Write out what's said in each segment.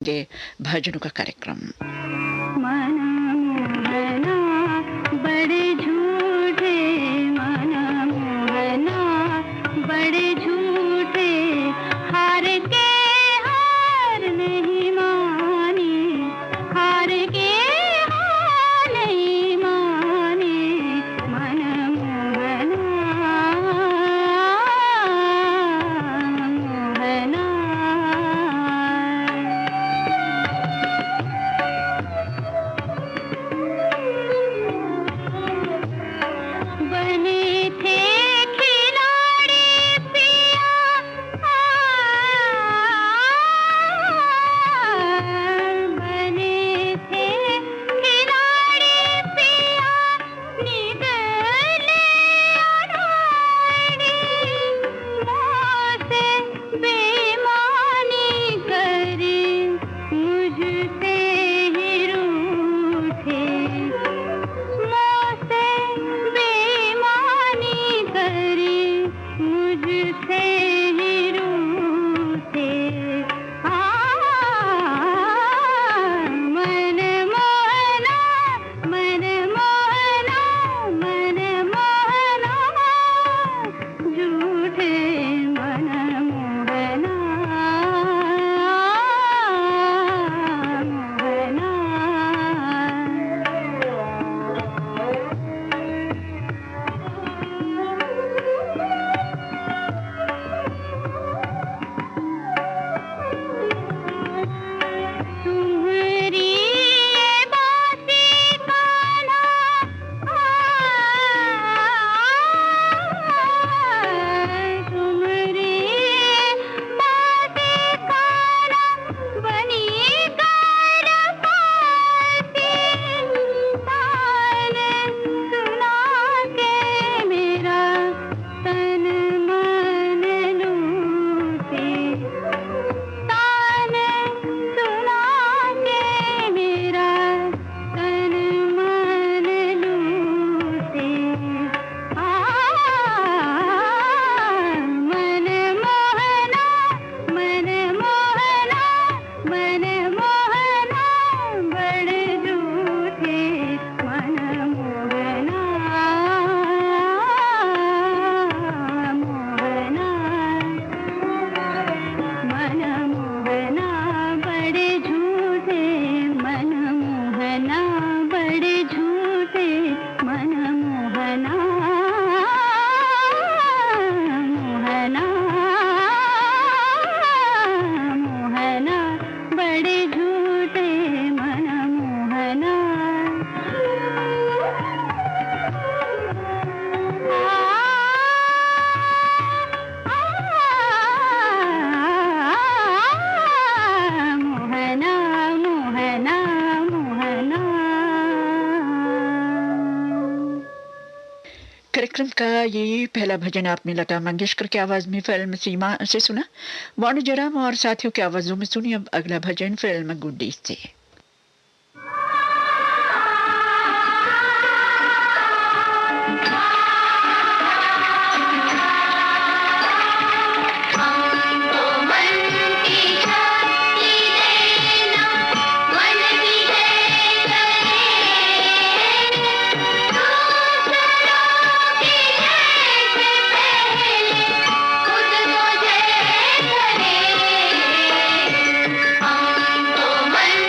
गे भजनों का कार्यक्रम। मन मोहना बड़े झूठे, मन मोहना बड़े झूठे, हार के हार नहीं मानी, हार के हार नहीं मानी, मन मोहना मोहना। बने थे खिलाड़ी पिया, बने थे खिलाड़ी पिया, निकले अनाड़ी, मुझसे बेईमानी करी, मुझसे ही रूठे, मुझसे बेईमानी करी, मुझसे ही रूठे। मन मोहना, मन मोहना, मन मोहना, झूठे मन मोहना तुम्हारी ये बासी कान्हा, तुम्हारी ये बासी कान्हा, बनी कर पासी, तान सुना के मेरा तन मन लूटे, तान सुना के मेरा तन मन लूटे। मन मोहना, मन मोहना, मन मोहना, बड़े झूठे मन मोहना मोहना। मन मोहना बड़े झूठे, मन मोहना बड़े झूठे, मन मोहना मोहना मोहना, बड़े झूठे मन मोहना। मोहना मोहना मोहना। कार्यक्रम का ये पहला भजन आपने लता मंगेशकर की आवाज में फिल्म सीमा से सुना। वाणु जयराम और साथियों की आवाजों में सुनी अब अगला भजन फिल्म गुड्डी से। हमको मन की शक्ति देना, मन की जय करे, दूसरों की जय से पहले खुद को जय करे। हमको मन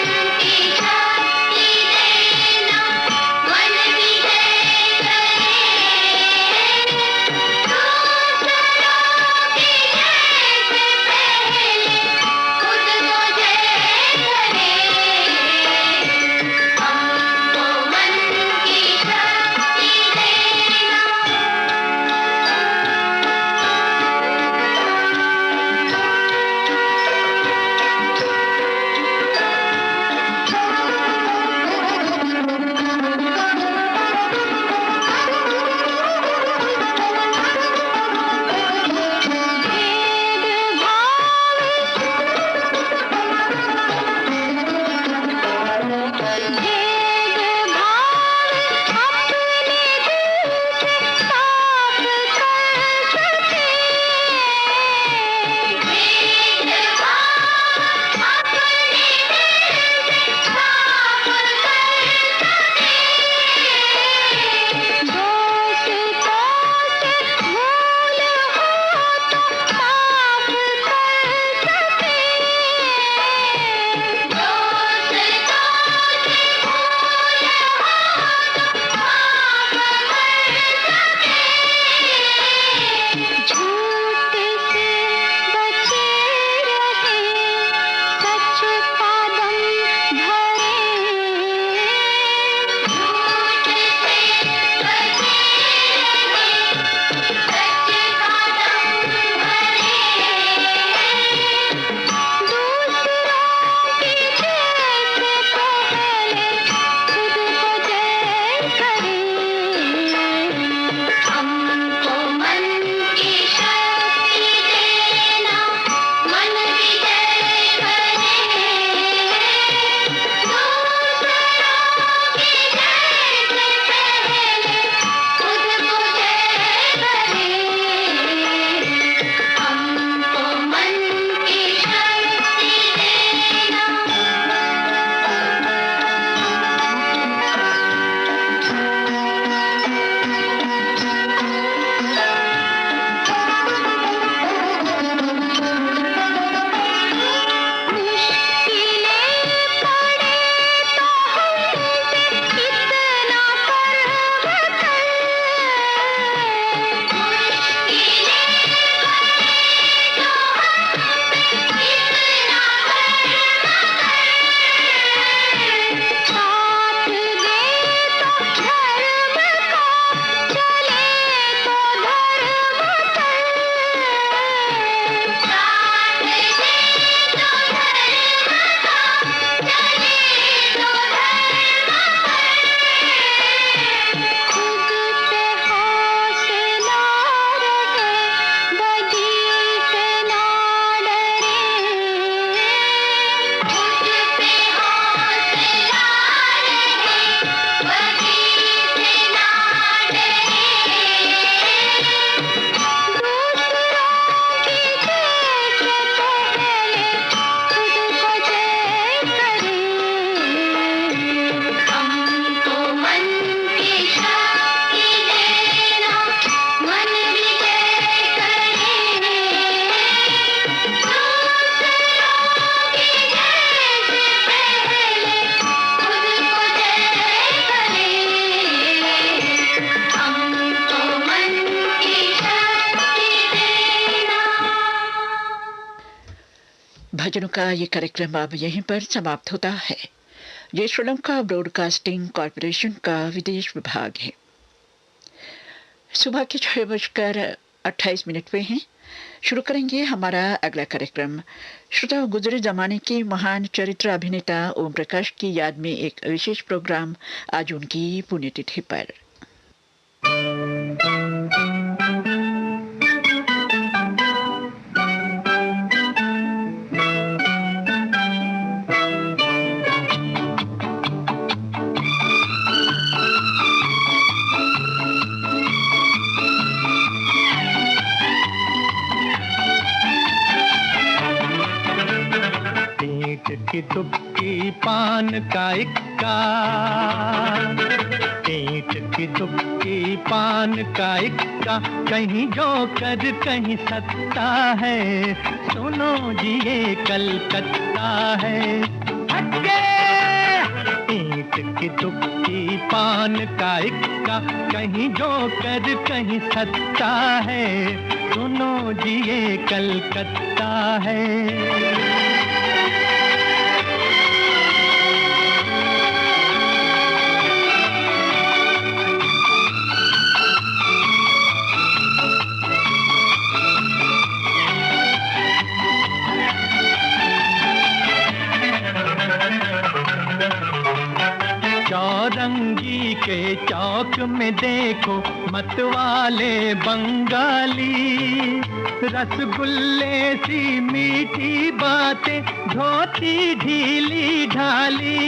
भजनों का ये कार्यक्रम अब यहीं पर समाप्त होता है। ये श्रीलंका ब्रॉडकास्टिंग कॉरपोरेशन का विदेश विभाग है। सुबह के 6:28 पे हैं। शुरू करेंगे हमारा अगला कार्यक्रम। श्रोता, गुजरे जमाने के महान चरित्र अभिनेता ओम प्रकाश की याद में एक विशेष प्रोग्राम आज उनकी पुण्यतिथि पर। की दुबकी पान का इक्का, ईंट की दुबकी पान का इक्का, कहीं जोकर कहीं सत्ता है, सुनो जी ये कलकत्ता है। ईंट की दुबकी पान का इक्का, कहीं जोकर कहीं सत्ता है, सुनो जी ये कलकत्ता है। चौरंगी के चौक में देखो मतवाले बंगाली, रसगुल्ले सी मीठी बातें, धोती ढीली ढाली,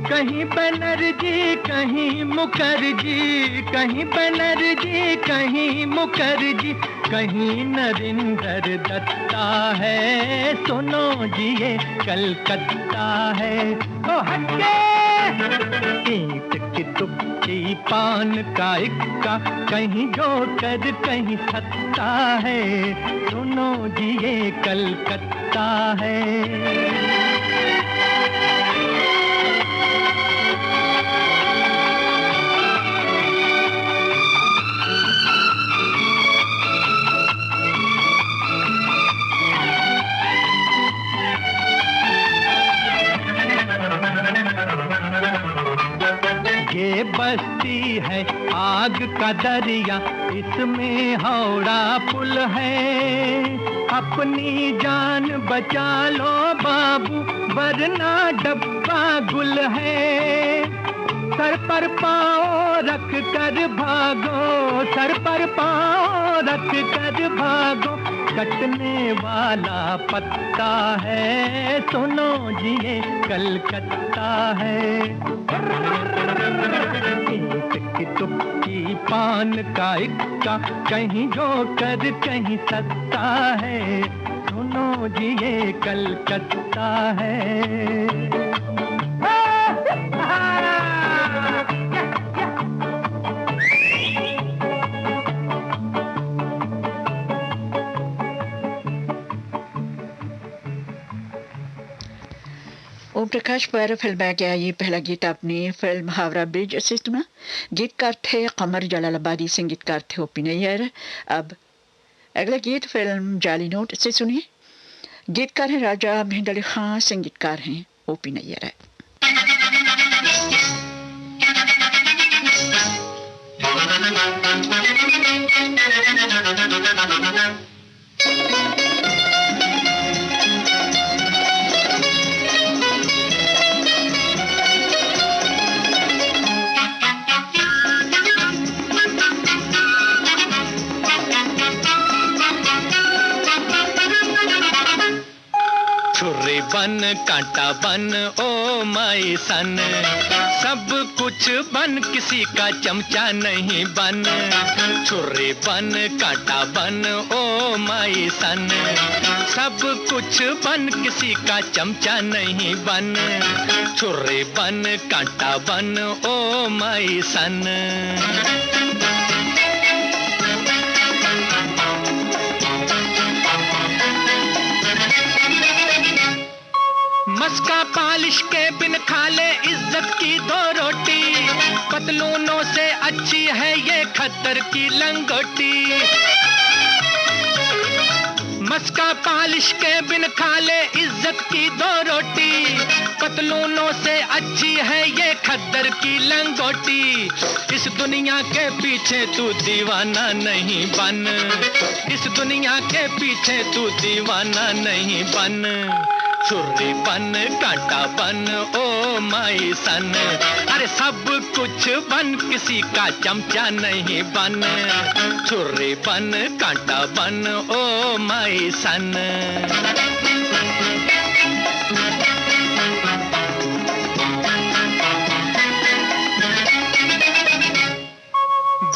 कहीं बनर्जी कहीं मुखर्जी, कहीं बनर्जी कहीं मुखर्जी, कहीं नरेंद्र दत्ता है, सुनो जी ये कलकत्ता है। ओ हटे! ईंट की दुबकी पान का इक्का, कहीं जोकर कहीं सत्ता है, सुनो जी ये कलकत्ता है। ये बस्ती है आग का दरिया, इसमें हावड़ा पुल है, अपनी जान बचा लो बाबू वरना डब्बा गुल है। सर पर पाँव रख कर भागो, सर पर पाँव रख कर भागो, कटने वाला पत्ता है, सुनो जी ये कलकत्ता है। ईंट की दुबकी पान का इक्का, कहीं जोकर कहीं सत्ता है, सुनो जी ये कलकत्ता है। ओम प्रकाश पर फिल्माया गया ये पहला गीत आपने फिल्म हावड़ा ब्रिज से सुना। गीतकार थे कमर जलालाबादी, संगीतकार थे ओपी नैयर। अब अगला गीत फिल्म जाली नोट से सुनिए। गीतकार हैं राजा महेंद्र अली खां, संगीतकार हैं ओपी नैयर। बन कांटा बन ओ माई सन, सब कुछ बन किसी का चमचा नहीं बन। छुरी बन कांटा बन ओ माई सन, सब कुछ बन किसी का चमचा नहीं बन। छुरी बन कांटा बन ओ माई सन। मस्का पालिश के बिन खा ले इज्जत की दो रोटी, पतलूनों से अच्छी है ये खद्दर की लंगोटी। मस्का पालिश के बिन खा ले इज्जत की दो रोटी, पतलूनों से अच्छी है ये खद्दर की लंगोटी। इस दुनिया के पीछे तू दीवाना नहीं बन, इस दुनिया के पीछे तू दीवाना नहीं बन। छुर्री बन कांटा बन ओ माई सन, अरे सब कुछ बन किसी का चमचा नहीं बन। छुर्री बन कांटा बन ओ माई सन।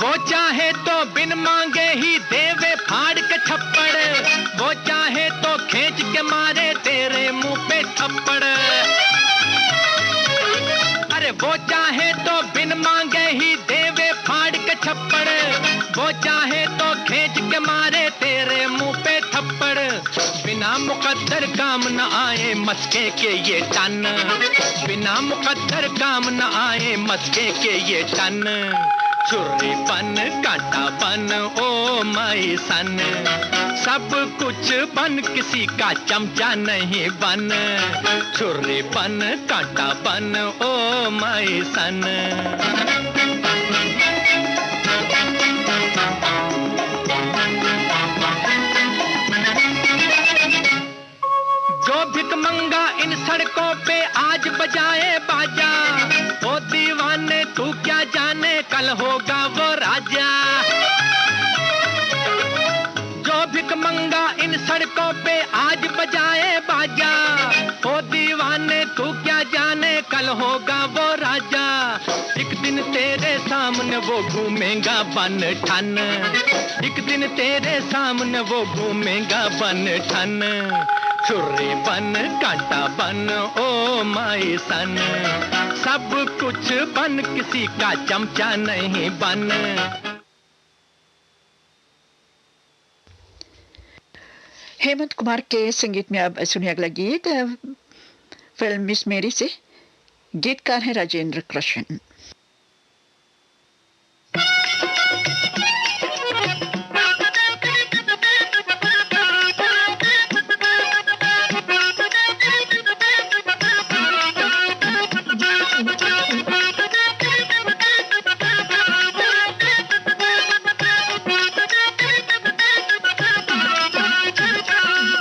वो चाहे तो बिन मांगे ही देवे फाड़ के थप्पड़, वो चाहे तो खींच के मारे तेरे मुंह पे थप्पड़। अरे वो चाहे तो बिन मांगे ही देवे फाड़ के थप्पड़, वो चाहे तो खींच के मारे तेरे मुंह पे थप्पड़। बिना मुकद्दर काम न आए मस्के के ये टन, बिना मुकद्दर काम न आए मस्के के ये टन। छुर्री बन कांटा बन ओ माई सन, सब कुछ बन किसी का चमचा नहीं बन। छुर्री बन कांटा बन ओ माई सन। जो भिक मंगा इन सड़कों पे आज बजाए बाजा, ओ दीवाने तू क्या जाने कल होगा वो राजा। जो भिक मंगा इन सड़कों पे आज बजाए बाजा, ओ दीवाने तू क्या जाने कल होगा वो राजा। एक दिन तेरे सामने वो घूमेगा बन ठन, एक दिन तेरे सामने वो घूमेगा बन ठन। छुर्री बन कांटा बन ओ माई सन, सब कुछ बन किसी का चमचा नहीं बन। हेमंत कुमार के संगीत में अब सुनिए अगला गीत फिल्म मिस मेरी से। गीतकार है राजेंद्र कृष्ण।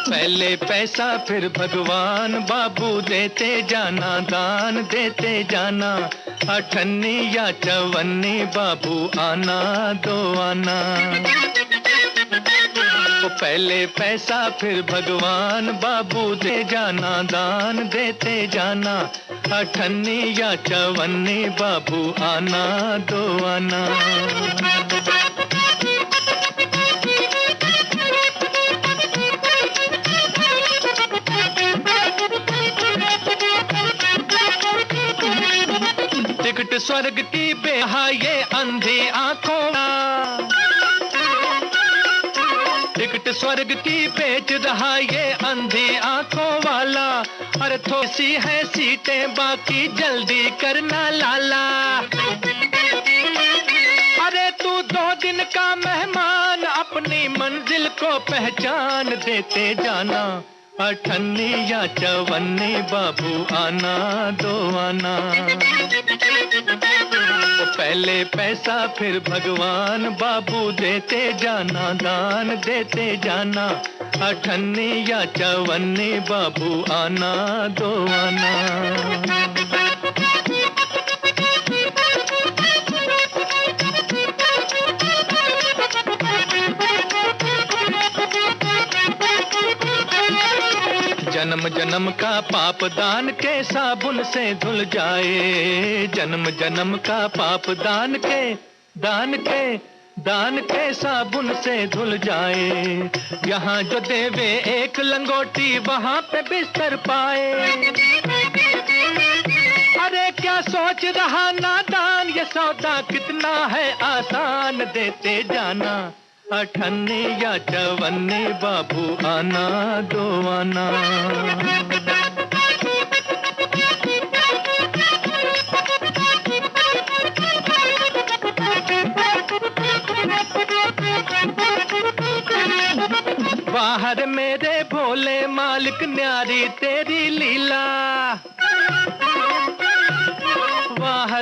पहले पैसा फिर भगवान, बाबू देते जाना दान देते जाना। अठन्नी या चवन्नी बाबू आना दो आना। तो पहले पैसा फिर भगवान, बाबू दे जाना दान देते जाना। अठन्नी या चवन्नी बाबू आना दो आना। टिकट स्वर्ग की बेहा ये अंधी आंखों, टिकट स्वर्ग की बेच रहा ये अंधी आंखों वाला। अरे थोड़ी सी है सीटें बाकी जल्दी करना लाला। अरे तू 2 दिन का मेहमान, अपनी मंजिल को पहचान देते जाना। अठन्नी या चवन्नी बाबू आना दो आना। तो पहले पैसा फिर भगवान, बाबू देते जाना दान देते जाना। अठन्नी या चवन्नी बाबू आना दो आना। जन्म जन्म का पाप दान के साबुन से धुल जाए। जन्म जन्म का पाप दान के साबुन से धुल जाए। यहाँ जो देवे एक लंगोटी वहाँ पे बिस्तर पाए। अरे क्या सोच रहा नादान, ये सौदा कितना है आसान देते जाना। अठन्नी या चवन्नी बाबू आना दो आना। बाहर में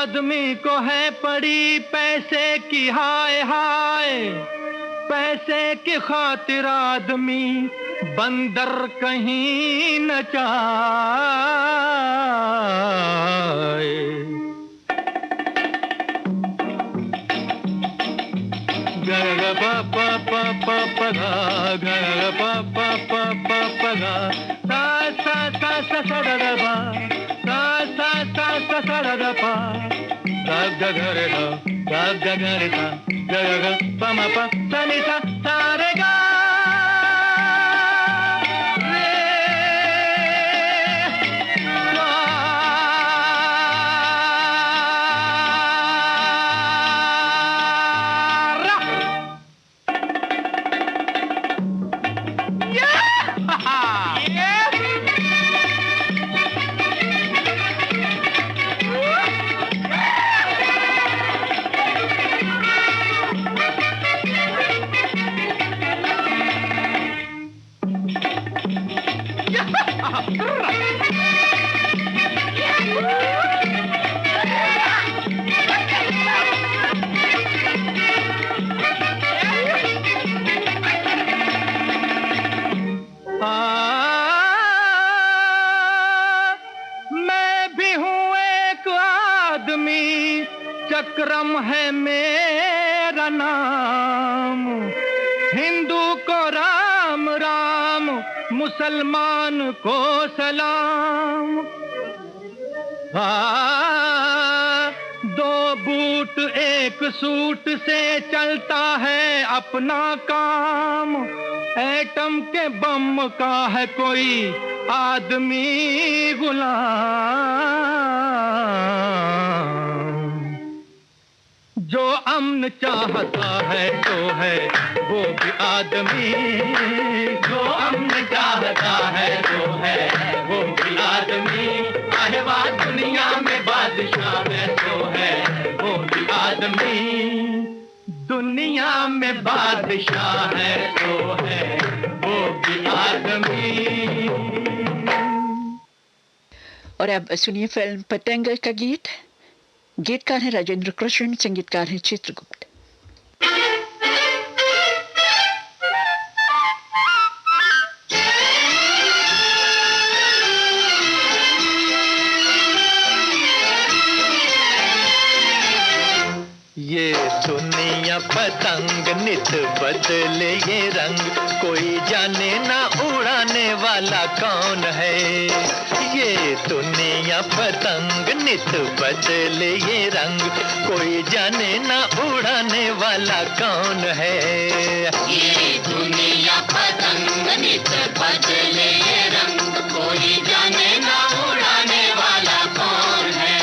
आदमी को है पड़ी पैसे की हाय हाय, पैसे की खातिर आदमी बंदर कहीं न जाए। ग प प प प प गा, ग प प प प प गा, सा सा सा सा सा दा दा बा, सा सा सा सा सा दा दा पा, गा ग ग रे गा, गा ग ग रे सा, ग ग ग प म प सा नि सा, सा रे गा रे गा। चक्रम है मेरा नाम, हिंदू को राम राम, मुसलमान को सलाम। दो बूट एक सूट से चलता है अपना काम, एटम के बम का है कोई आदमी गुलाम। जो अमन चाहता है तो है वो भी आदमी, जो अमन चाहता है तो है वो भी आदमी। आहवा दुनिया में बादशाह है तो है वो भी आदमी, दुनिया में बादशाह है तो है वो भी आदमी। और अब सुनिए फिल्म पतंग का गीत। गीतकार है राजेंद्र कृष्ण, संगीतकार है चित्रगुप्त। ये दुनिया पतंग नित बदले ये रंग, कोई जाने ना उड़ाने वाला कौन है। ये दुनिया पतंग नित बदले ये रंग, कोई जाने ना उड़ाने वाला कौन है। ये दुनिया पतंग नित बदले ये रंग, कोई जाने ना उड़ाने वाला कौन है।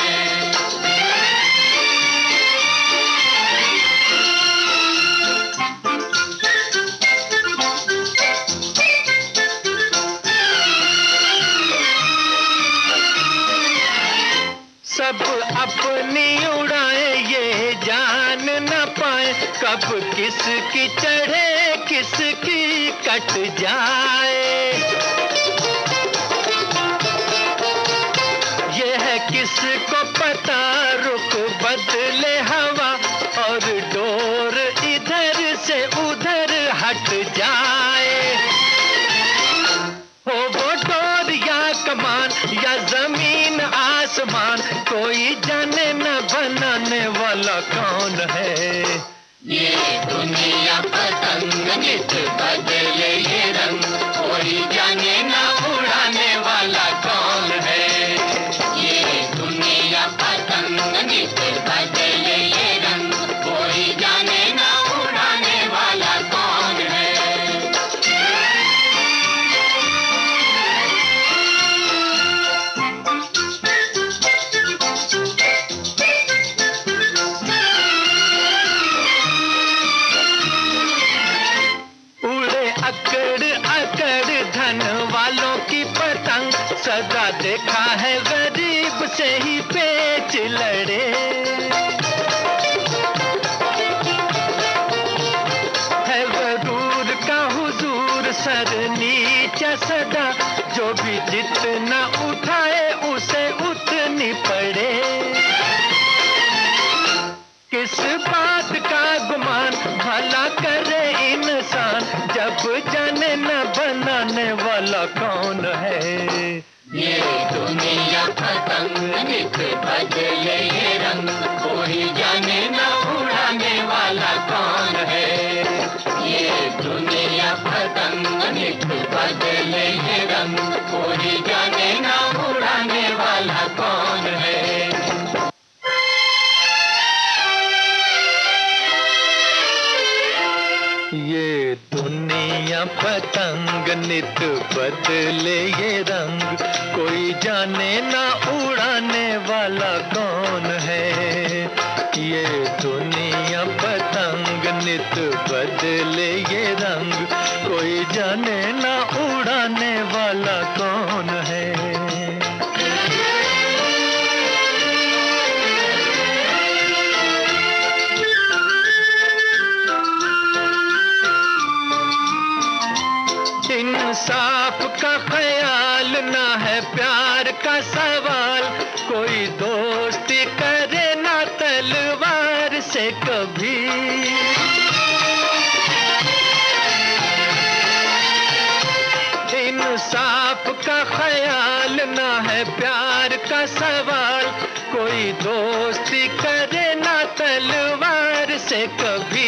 सब अपनी उड़ाए ये जान न पाए, कब किसकी चढ़े किसकी कट जाए। ये है किसको पता रुख बदले हवा, और डोर इधर से उधर हट जाए। हो वो डोर या कमान या जमीन आसमान, कोई जाने न बनाने वाला कौन है। ये दुनिया पतंग नित बदले ये रंग, कोई जाने ना उड़ाने वाला कौन है। ये दुनिया पतंग नित बदले ये रंग, कोई जाने ना उड़ाने वाला कौन है। धन वालों की पतंग, सदा देखा है गरीब से ही पेच लड़े। है गरूर का हुजूर सर नीचा सदा, जो भी जितना उठाए उसे उतनी पड़े। किस बात का गुमान भला करे इंसान, जब जाने न बनाने वाला कौन है। ये दुनिया पतंग नित बदले ये रंग, कोई जाने न उड़ाने वाला कौन है। ये दुनिया पतंग नित बदले ये रंग, कोई जाने न उड़ाने वाला कौन है। ये दुनिया पतंग नित बदले ये रंग, कोई जाने ना उड़ाने वाला कौन है। ये दुनिया पतंग नित बदले ये रंग, कोई जाने ना उड़ाने वाला कौन है। इंसाफ का ख्याल ना है प्यार का सवाल, कोई दोस्ती करे ना तलवार से कभी। इंसाफ का ख्याल ना है प्यार का सवाल, कोई दोस्ती करे ना तलवार से कभी।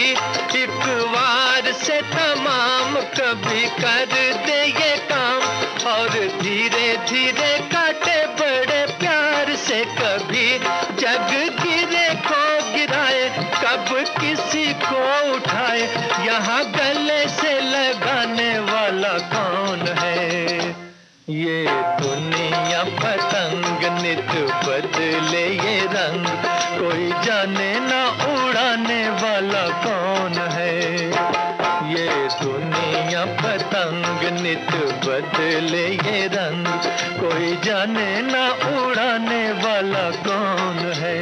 एक वार से तमाम कभी कर दे ये काम, और धीरे धीरे काटे बड़े प्यार से कभी। जग गिरे को गिराए, कब किसी को उठाए, यहाँ गले से लगाने वाला कौन है। ये दुनिया पतंग नित बदले ये रंग, कोई जाने ना उड़ाने वाला कौन है। ये दुनिया पतंग नित बदले ये रंग, कोई जाने ना उड़ाने वाला कौन है।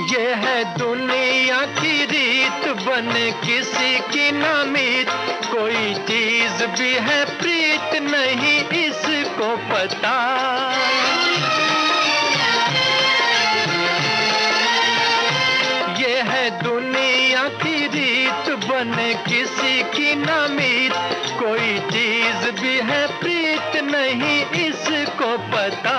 ये है दुनिया की रीत, बने किसी की नामीत, कोई चीज भी है प्रीत नहीं इसको पता। ये है दुनिया की रीत, बने किसी की नामीत, कोई चीज भी है प्रीत नहीं इसको पता।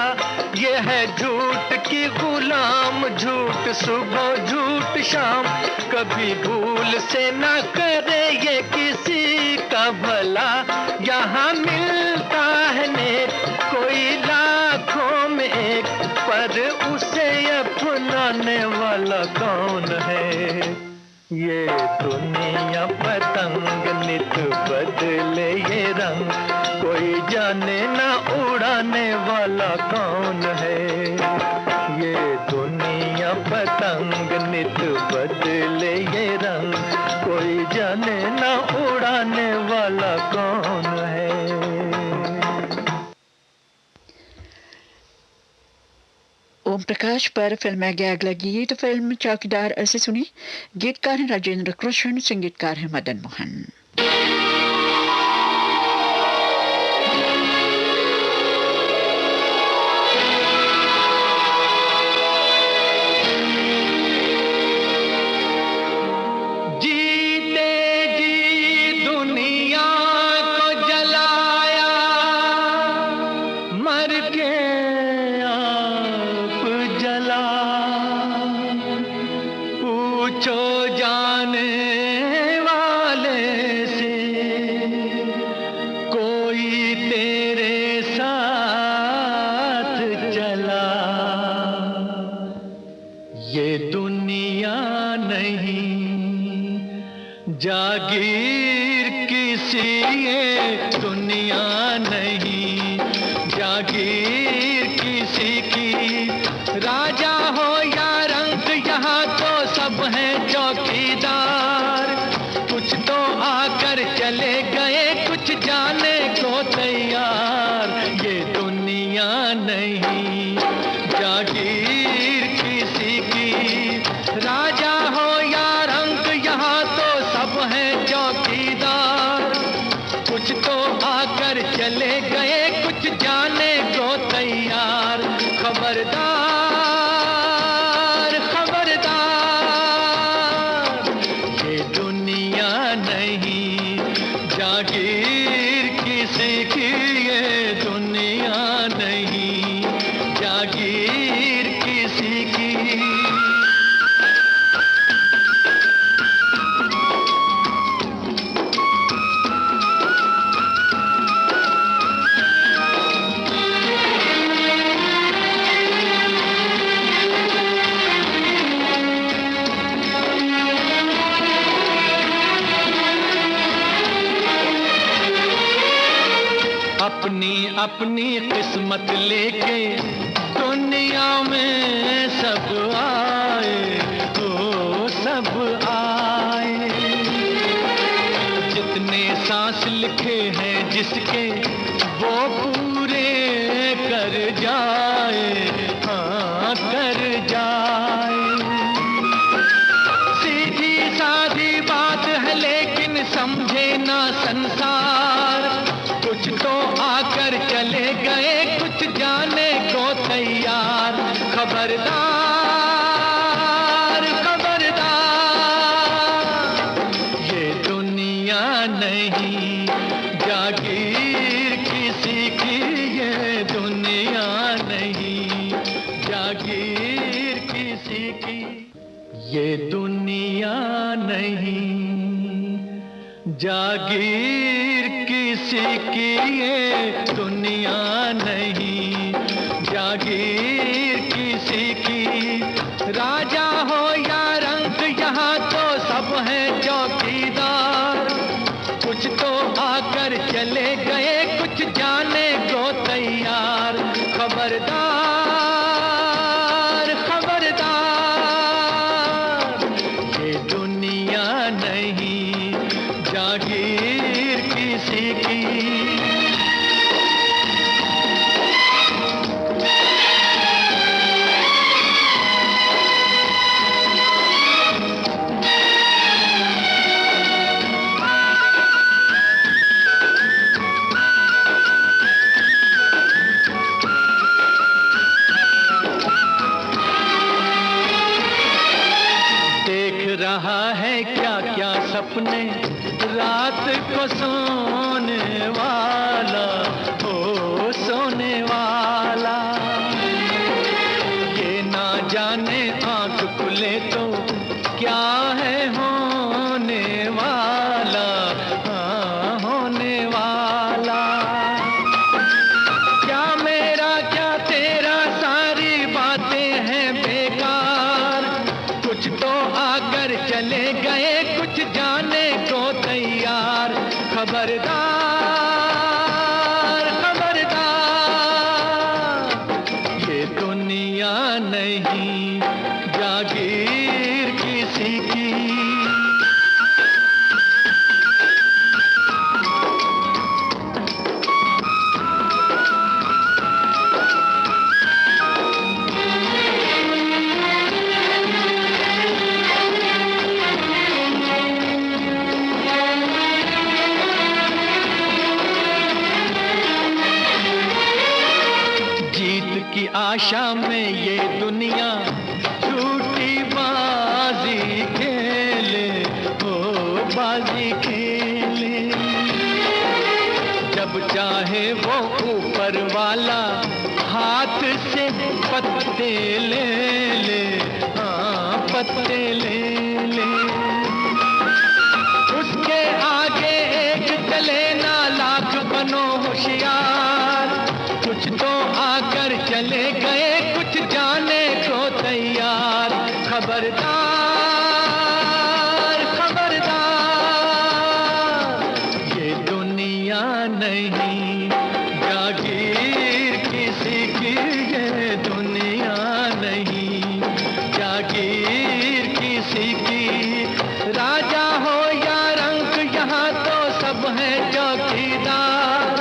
ये है झूठ की गुलाम, झूठ सुबह झूठ शाम, कभी भूल से ना करे ये किसी का भला। यहाँ मिलता है नेक कोई लाखों में एक, पर उसे अपनाने वाला कौन है। ये दुनिया पतंग नित बदले ये रंग, कोई जाने ना उड़ाने वाला कौन है। ये दुनिया पतंग नित बदले ये रंग, कोई जाने ना उड़ाने वाला कौन है। ओम प्रकाश पर फिल्म में गया अगला गीत फिल्म चौकीदार से सुनी। गीतकार हैं राजेंद्र कृष्ण, संगीतकार हैं मदन मोहन। जागीर किसी ये दुनिया नहीं, जागीर किसी की। राजा हो या रंक यहाँ तो सब हैं चौकीदार, कुछ तो आकर चले गए कुछ जाने को तैयार। ये दुनिया नहीं जागीर किसी की, राजा हो या रंक यहाँ तो सब हैं चौकीदार। अपनी किस्मत लेके दुनिया में सब आए, ओ सब आए। जितने सांस लिखे हैं जिसके वो पूरे कर जाए, हाँ कर जाए। सीधी सादी बात है लेकिन समझे ना संसार, कुछ तो आकर चले गए कुछ जाने को तैयार। खबरदार खबरदार, ये दुनिया नहीं जागीर किसी की, ये दुनिया नहीं जागीर किसी की, ये दुनिया नहीं जागीर किसी की, ये दुनिया नहीं जागीर किसी की। राजा हो या रंक यहाँ तो सब हैं चौकीदार, कुछ तो आकर चले गए कुछ जाने को तैयार। खबरदार खबरदार, ये दुनिया नहीं जागीर किसी की। रहा है क्या क्या सपने रात को सोने वाला, ओ सोने वाला। ये ना जाने आंख खुले तो क्या है होने वाला, हाँ होने वाला। क्या मेरा क्या तेरा सारी बातें हैं बेकार, कुछ तो आकर चले गए कुछ जाने को तैयार। खबरदार खबरदार, ये दुनिया नहीं जागीर किसी की। की आशा में ये दुनिया झूठी बाजी खेले, ओ बाजी खेले। जब चाहे वो ऊपर वाला हाथ से पत्ते ले ले, हाँ पत्ते ले ले। उसके आगे एक चले ना लाख बनो होशियार, कुछ तो आकर चले गए कुछ जाने को तैयार। खबरदार खबरदार, ये दुनिया नहीं जागीर किसी की, ये दुनिया नहीं जागीर किसी की। राजा हो या रंक यहाँ तो सब हैं चौकीदार,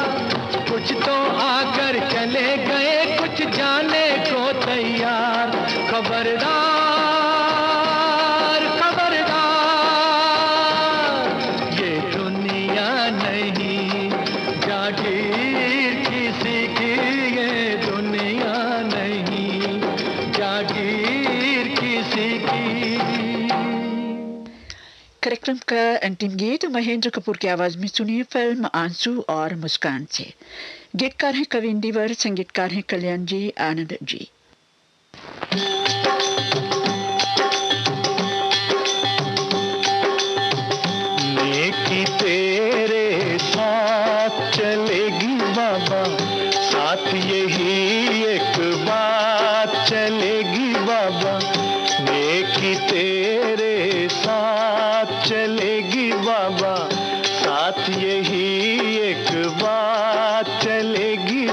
कुछ तो आकर चले गए कुछ जाने को तैयार। खबरदार खबरदार, ये दुनिया नहीं जागीर किसी की, ये दुनिया नहीं जागीर किसी की। कार्यक्रम का अंतिम गीत महेंद्र कपूर की आवाज में सुनिए फिल्म आंसू और मुस्कान से। गीतकार हैं कविन दीवर, संगीतकार हैं कल्याण जी, आनंद जी। नेकी तेरे साथ चलेगी बाबा, साथ यही एक बात चलेगी बाबा। नेकी तेरे साथ चलेगी बाबा, साथ यही एक बात चलेगी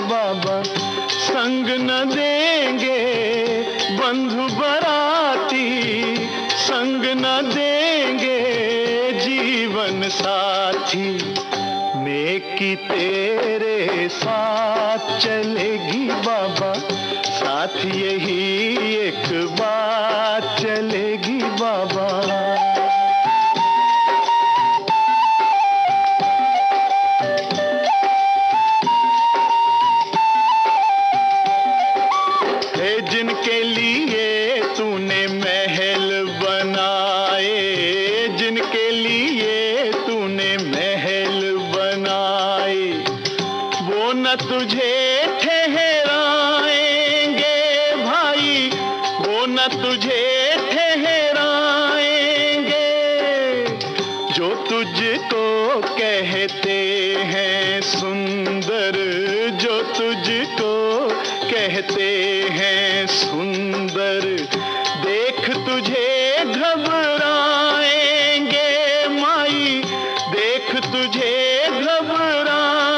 साथी नेकी तेरे साथ चलेगी बाबा, साथ यही एक बात चलेगी बाबा। जिनके लिए तूने महल बनाए, जिनके लिए तूने महल बनाए, वो न तुझे ठहराएंगे भाई, वो न तुझे ठहराएंगे। जो तुझको कहते हैं सुंदर, जो तुझको कहते हैं सुंदर, देख तुझे घबराएंगे माई, देख तुझे घबराएंगे।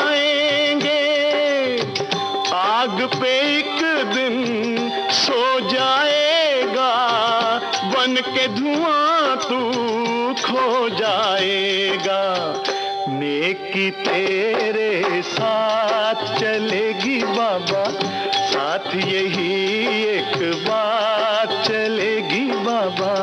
आग पे एक दिन सो जाएगा, बन के धुआं तू खो जाएगा। नेकी तेरे साथ चलेगी बाबा, साथ यही एक बात चलेगी बाबा।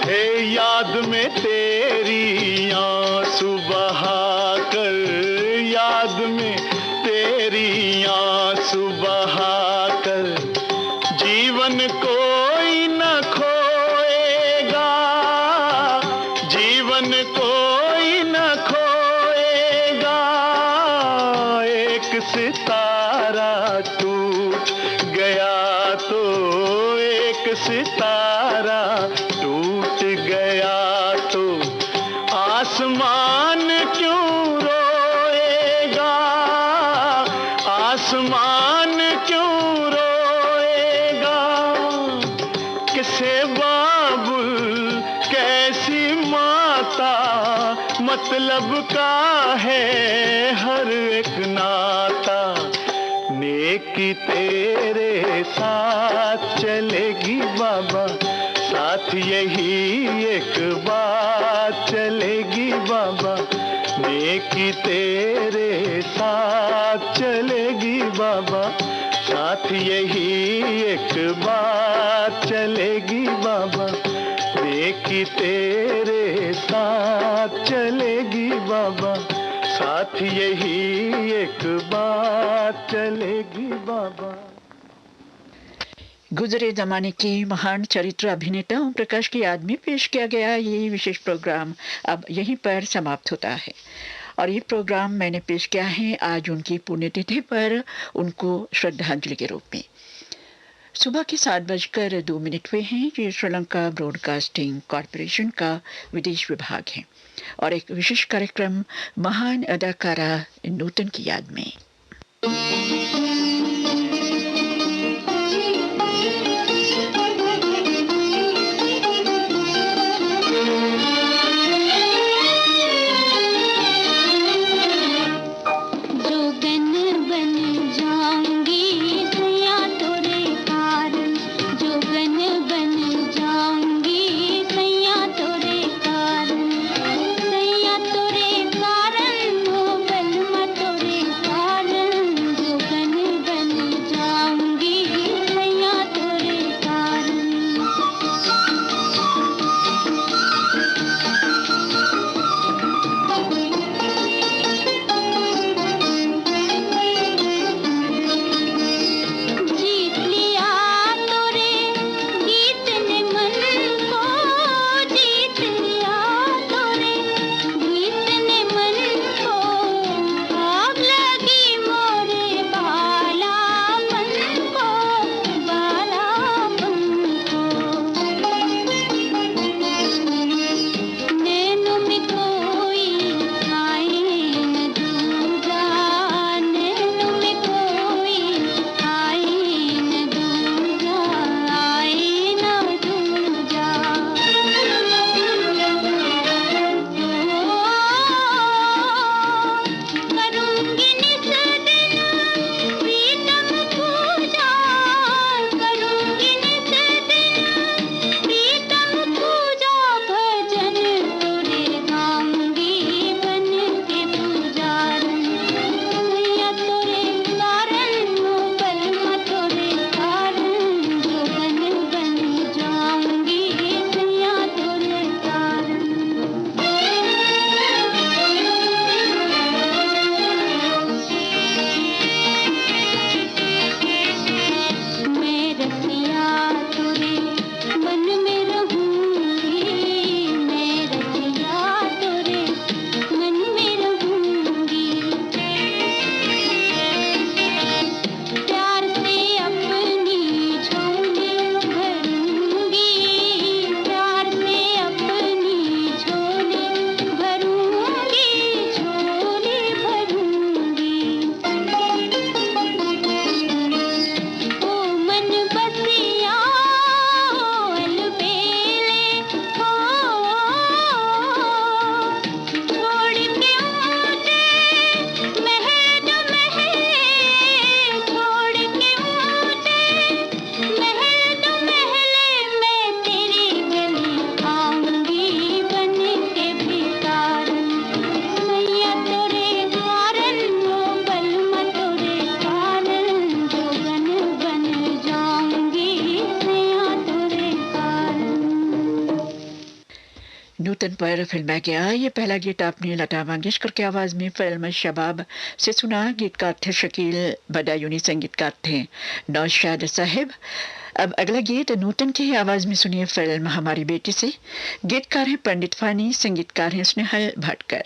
हे याद में तेरी आंसू बहाकर, याद में तेरी आंसू बहाकर, जीवन कोई न खोएगा, जीवन कोई न खोएगा। एक सितारा टूट गया तो, एक सितारा टूट गया तो, आसमान क्यों रोएगा, आसमान क्यों रोएगा। किसे बाबुल कैसी माता, मतलब का है हर एक नाता। नेकी तेरे साथ चलेगी बाबा, साथ यही एक बात चलेगी बाबा। नेकी तेरे साथ चलेगी बाबा, साथ यही एक बात चलेगी बाबा। नेकी तेरे साथ चलेगी बाबा, साथ यही एक बात चलेगी बाबा। गुजरे जमाने के महान चरित्र अभिनेता ओम प्रकाश की याद में पेश किया गया ये विशेष प्रोग्राम अब यहीं पर समाप्त होता है। और ये प्रोग्राम मैंने पेश किया है आज उनकी पुण्यतिथि पर उनको श्रद्धांजलि के रूप में। सुबह के 7:02 हुए हैं। ये श्रीलंका ब्रॉडकास्टिंग कॉरपोरेशन का विदेश विभाग है और एक विशेष कार्यक्रम महान अदाकारा नूतन की याद में। कारण नूतन पर फिल्म गया ये पहला गीत आपने लता मंगेशकर की आवाज में फिल्म शबाब से सुना। गीतकार थे शकील बदायूनी, संगीतकार थे नौशाद साहिब। अब अगला गीत नूतन की आवाज में सुनिए फिल्म हमारी बेटी से। गीतकार हैं पंडित फानी, संगीतकार हैं स्नेहल भटकर।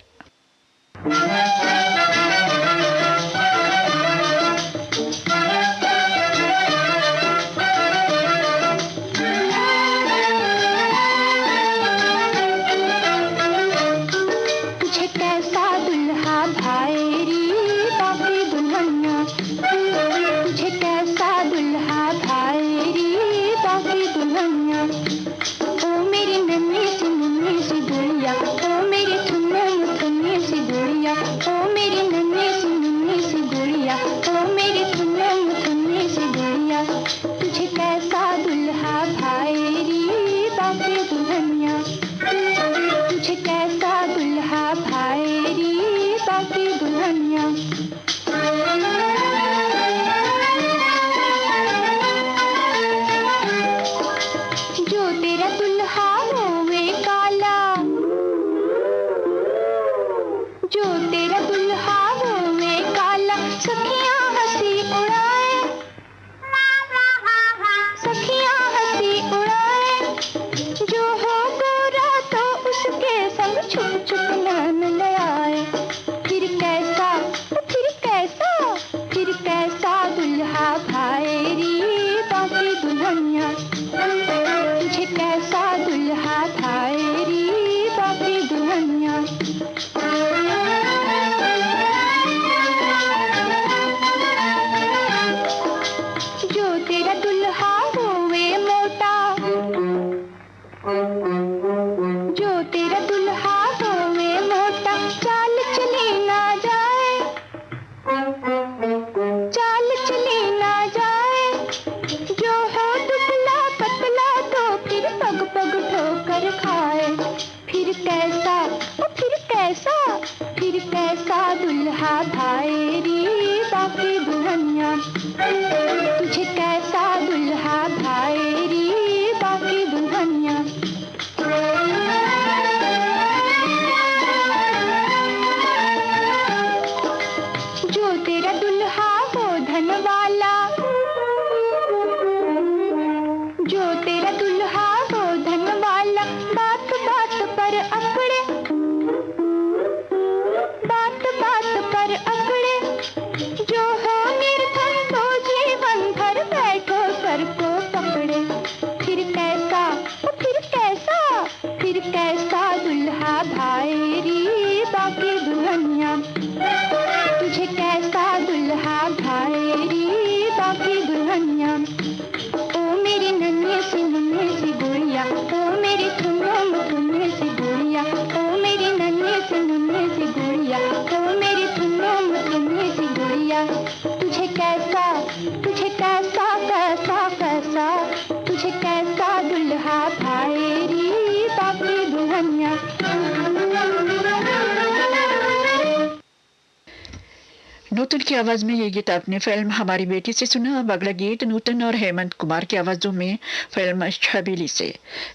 नूतन की आवाज में ये गीत आपने फिल्म हमारी बेटी से सुना। अब अगला गीत नूतन और हेमंत कुमार की आवाजों में फिल्म छबीली से।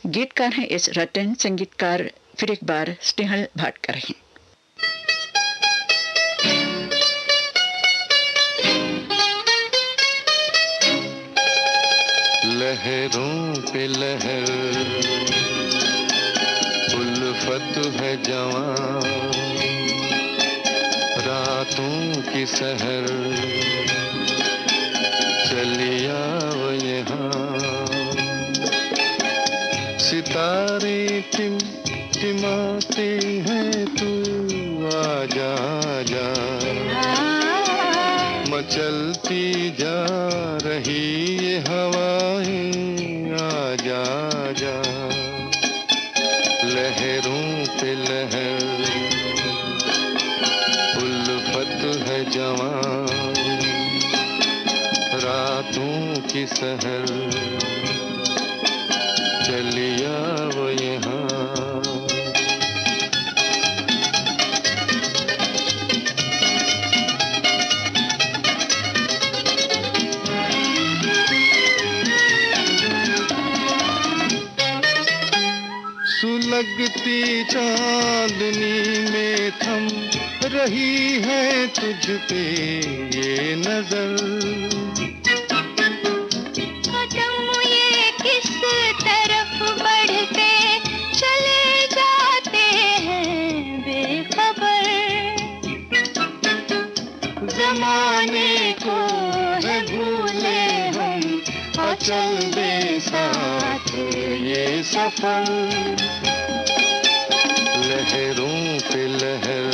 गीतकार हैं एस रतन, संगीतकार फिर एक बार स्नेहल भाटकर हैं। लहरों पे लहर उल्फत है जवां, रातों की सहर चलिया वो यहाँ, सितारे टिमटिमाते हैं, तू आजा आजा, मचलती जा रही ये हवाएं, आजा आजा, लहरों पे लहर उल्फत है जवां, रातों की सहर चलिया वो यहाँ। लगती चांदनी में थम रही है तुझ पे ये नजर। कदम ये किस तरफ बढ़ते चले जाते हैं बेखबर, जमाने को है भूले हम और चल दे साथ ये सफर। लहरों पे लहर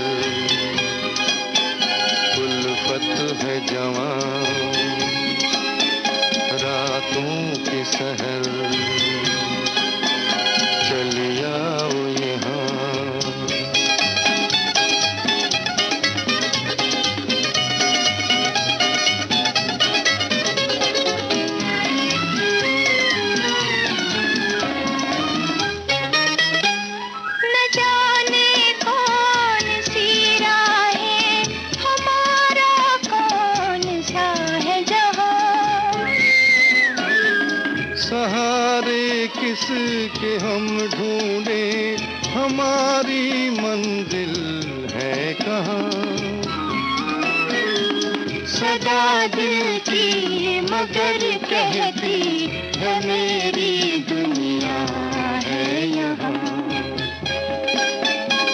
उल्फत है जवां, रातों की सहर चली आओ यहाँ। सहारे किसके हम ढूंढे, हमारी मंजिल है कहाँ। सदा दिल की मगर कहती है मेरी दुनिया है यहाँ।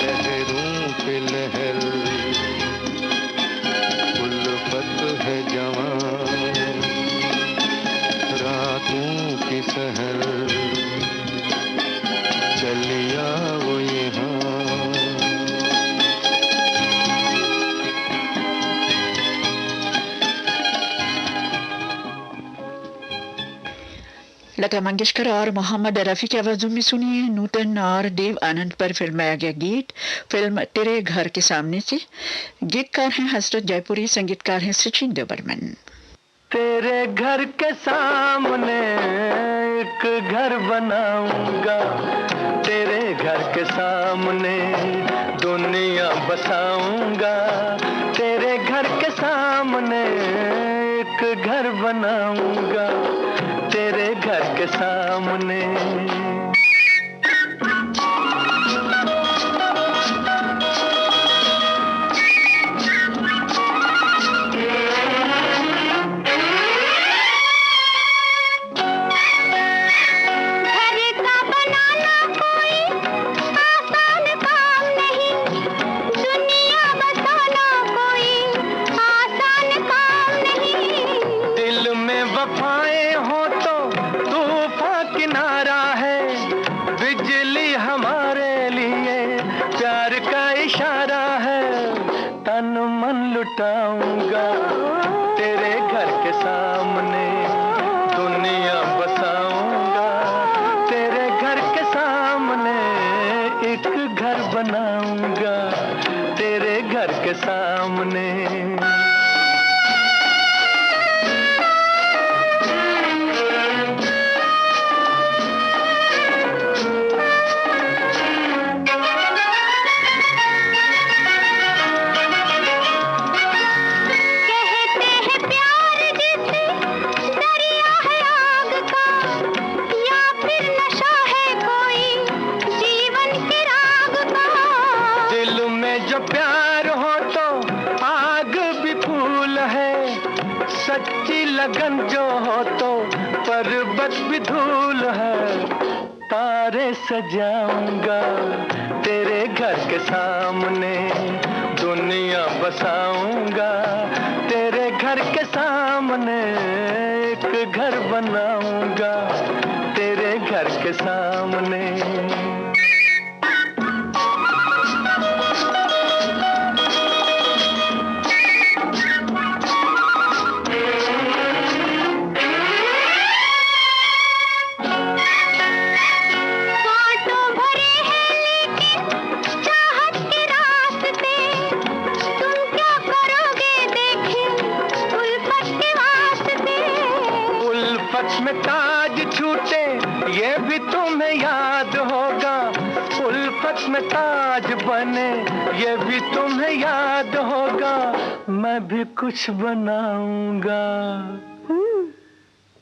लहरों पे लहर उल्फत है जवां, रातों की सहर चलिया वो यहाँ। लता मंगेशकर और मोहम्मद रफ़ी की आवाज़ों में सुनिए नूतन और देव आनंद पर फिल्माया गया गीत फिल्म तेरे घर के सामने से। गीतकार हैं हसरत जयपुरी, संगीतकार हैं सचिन देवबर्मन। तेरे घर के सामने एक घर बनाऊंगा, तेरे घर के सामने दुनिया बसाऊंगा। तेरे घर के सामने एक घर बनाऊंगा, तेरे घर के सामने। लुटाऊंगा तेरे घर के सामने दुनिया बसाऊंगा, तेरे घर के सामने एक घर बनाऊंगा, तेरे घर के सामने। सच्ची लगन जो हो तो पर्वत भी धूल है, तारे सजाऊंगा तेरे घर के सामने दुनिया बसाऊंगा, तेरे घर के सामने एक घर बनाऊंगा, तेरे घर के सामने। में ताज छूटे ये भी तुम्हें याद होगा, उल्फत में ताज बने ये भी तुम्हें याद होगा, मैं भी कुछ बनाऊंगा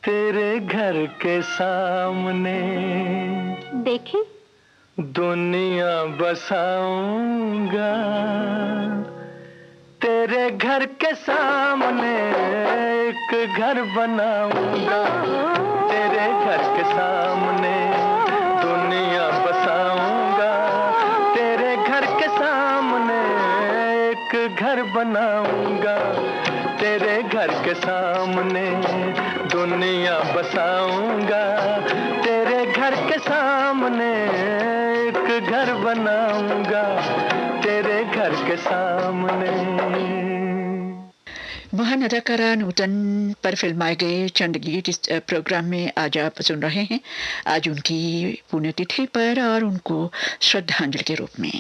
तेरे घर के सामने। देखी दुनिया बसाऊंगा तेरे घर के सामने, एक घर बनाऊंगा तेरे घर के सामने, दुनिया बसाऊंगा तेरे घर के सामने, एक घर बनाऊंगा तेरे घर के सामने, दुनिया बसाऊंगा तेरे घर के सामने, एक घर बनाऊंगा तेरे घर के सामने। महान अदाकारा नूतन पर फिल्माए गए चंद गीत इस प्रोग्राम में आज आप सुन रहे हैं। आज उनकी पुण्यतिथि पर और उनको श्रद्धांजलि के रूप में।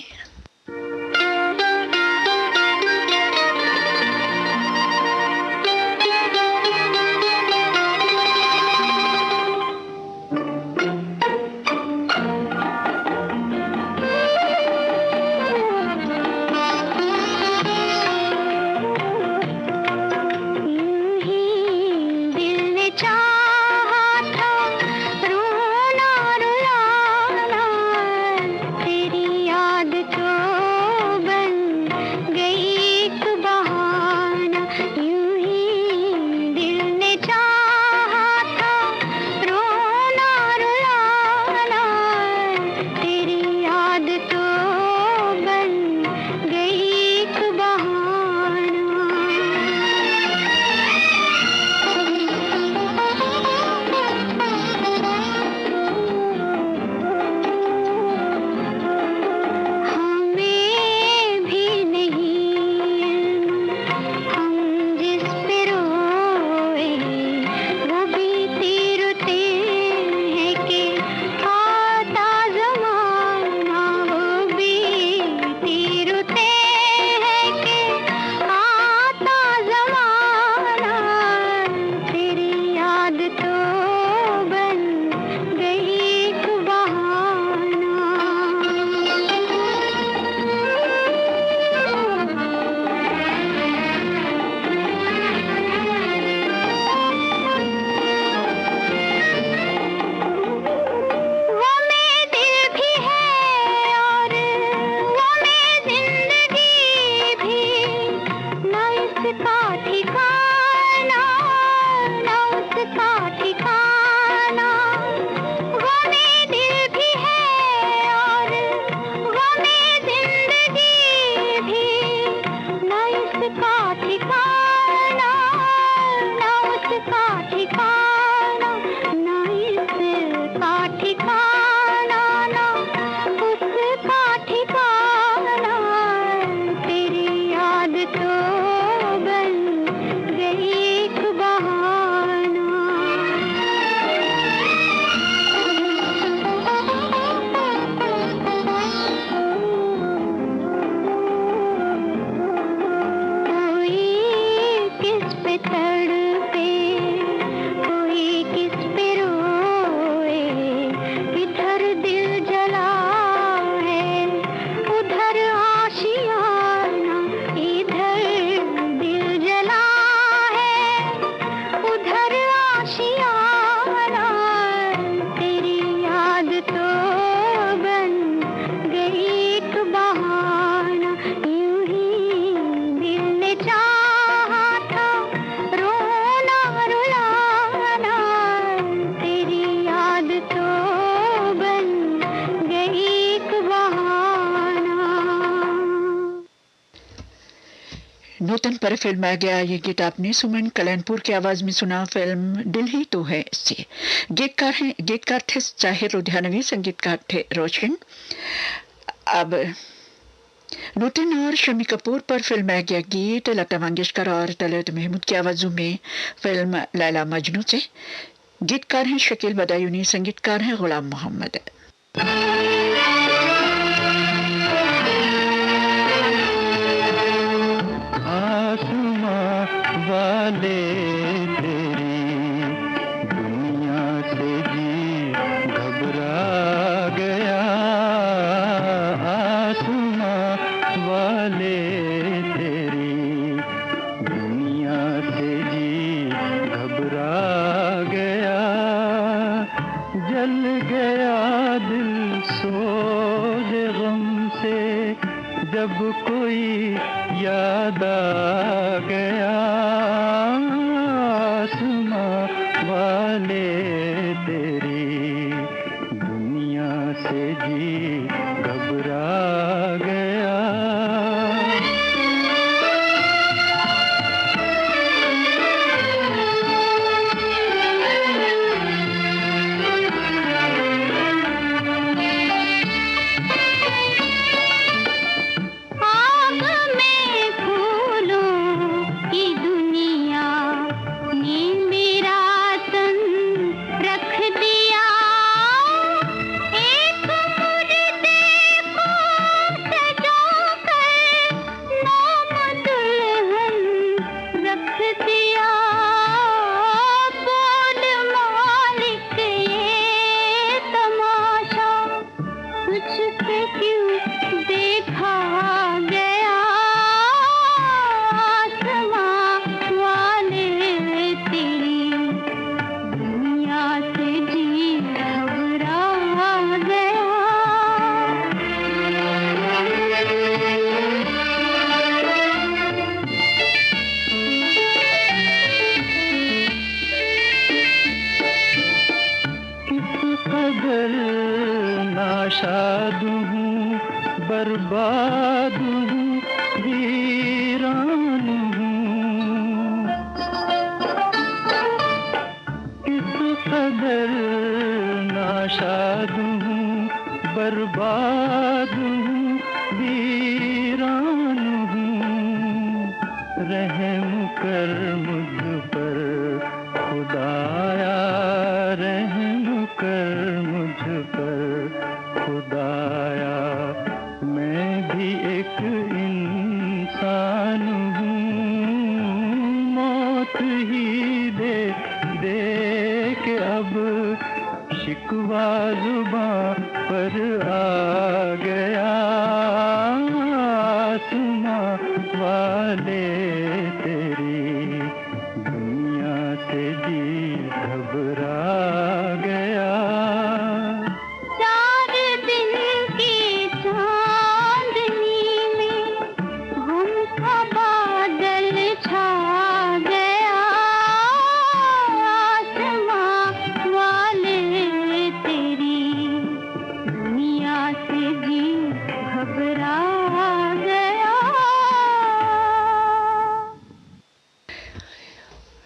नूतन पर फिल्माया गया ये गीत आपने सुमन कल्याणपुर की आवाज में सुना। फिल्म दिल ही तो है इससे। गीतकार थे जाहिर लुधियानवी, संगीतकार थे रोशन। अब नूतन और शमी कपूर पर फिल्माया गया गीत लता मंगेशकर और तलत महमूद की आवाजों में फिल्म लैला मजनू से। गीतकार हैं शकील बदायूनी, संगीतकार हैं गुलाम मोहम्मद। वाले तेरी दुनिया से जी घबरा गया, आसमां वाले तेरी दुनिया से जी घबरा गया, जल गया दिल सो याद आ गया आसमां वाले तेरी दुनिया से जी घबरा गया। नाशाद हूँ, बर्बाद हूँ, वीरान हूँ। किस कदर नाशाद हूँ, बर्बाद हूँ, वीरान हूँ। रहम कर मुझ पर खुदाया, रहम कर मुझ पर खुदाया। मैं भी एक इंसान हूँ, मौत ही दे दे के अब शिकवा जुबां पर आ गया। आसमां वाले तेरी दुनिया से जी घबरा गया।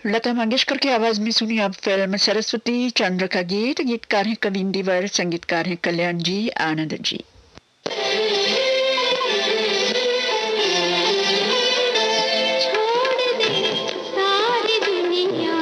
लता मंगेशकर की आवाज में सुनी अब फिल्म सरस्वती चंद्र का गीत। गीतकार हैं कविंदीवर, संगीतकार हैं कल्याण जी, आनंद जी। छोड़ दे सारी दुनिया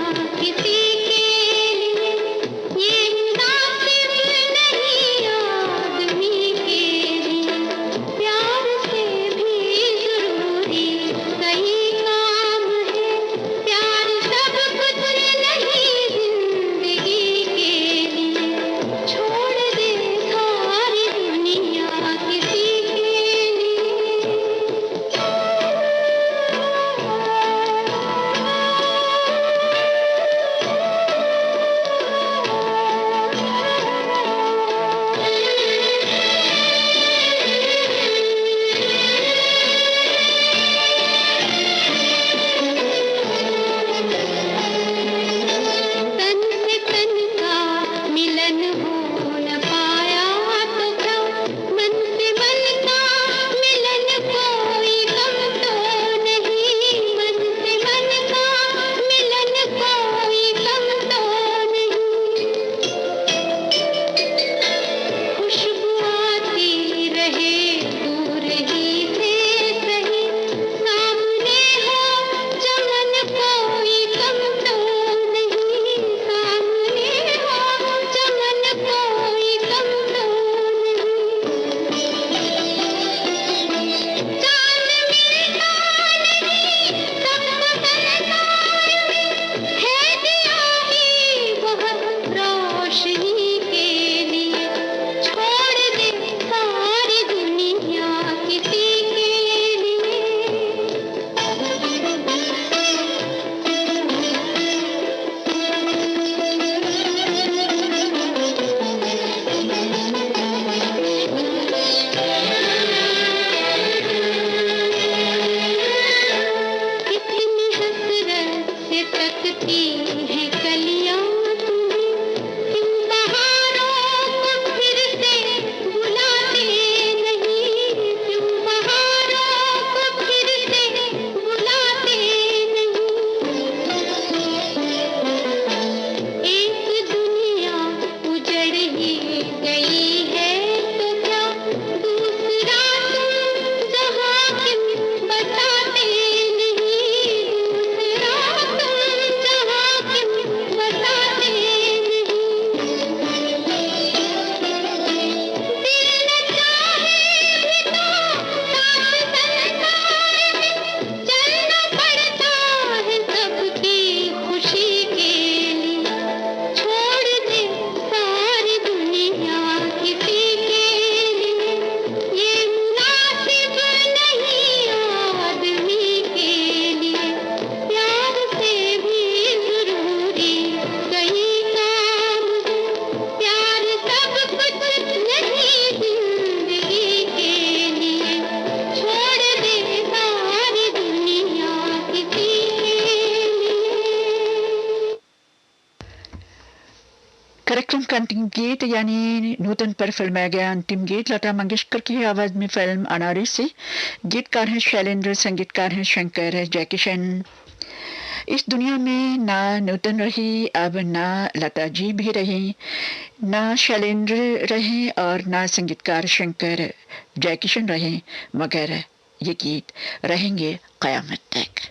कार्यक्रम का अंतिम गीत यानी नूतन पर फिल्माया गया अंतिम गीत लता मंगेशकर की आवाज में फिल्म अनारी से। गीतकार हैं शैलेंद्र, संगीतकार हैं शंकर जयकिशन। इस दुनिया में ना नूतन रही, अब ना लता जी भी रही, ना शैलेंद्र रहे और ना संगीतकार शंकर जयकिशन रहे, मगर ये गीत रहेंगे कयामत तक।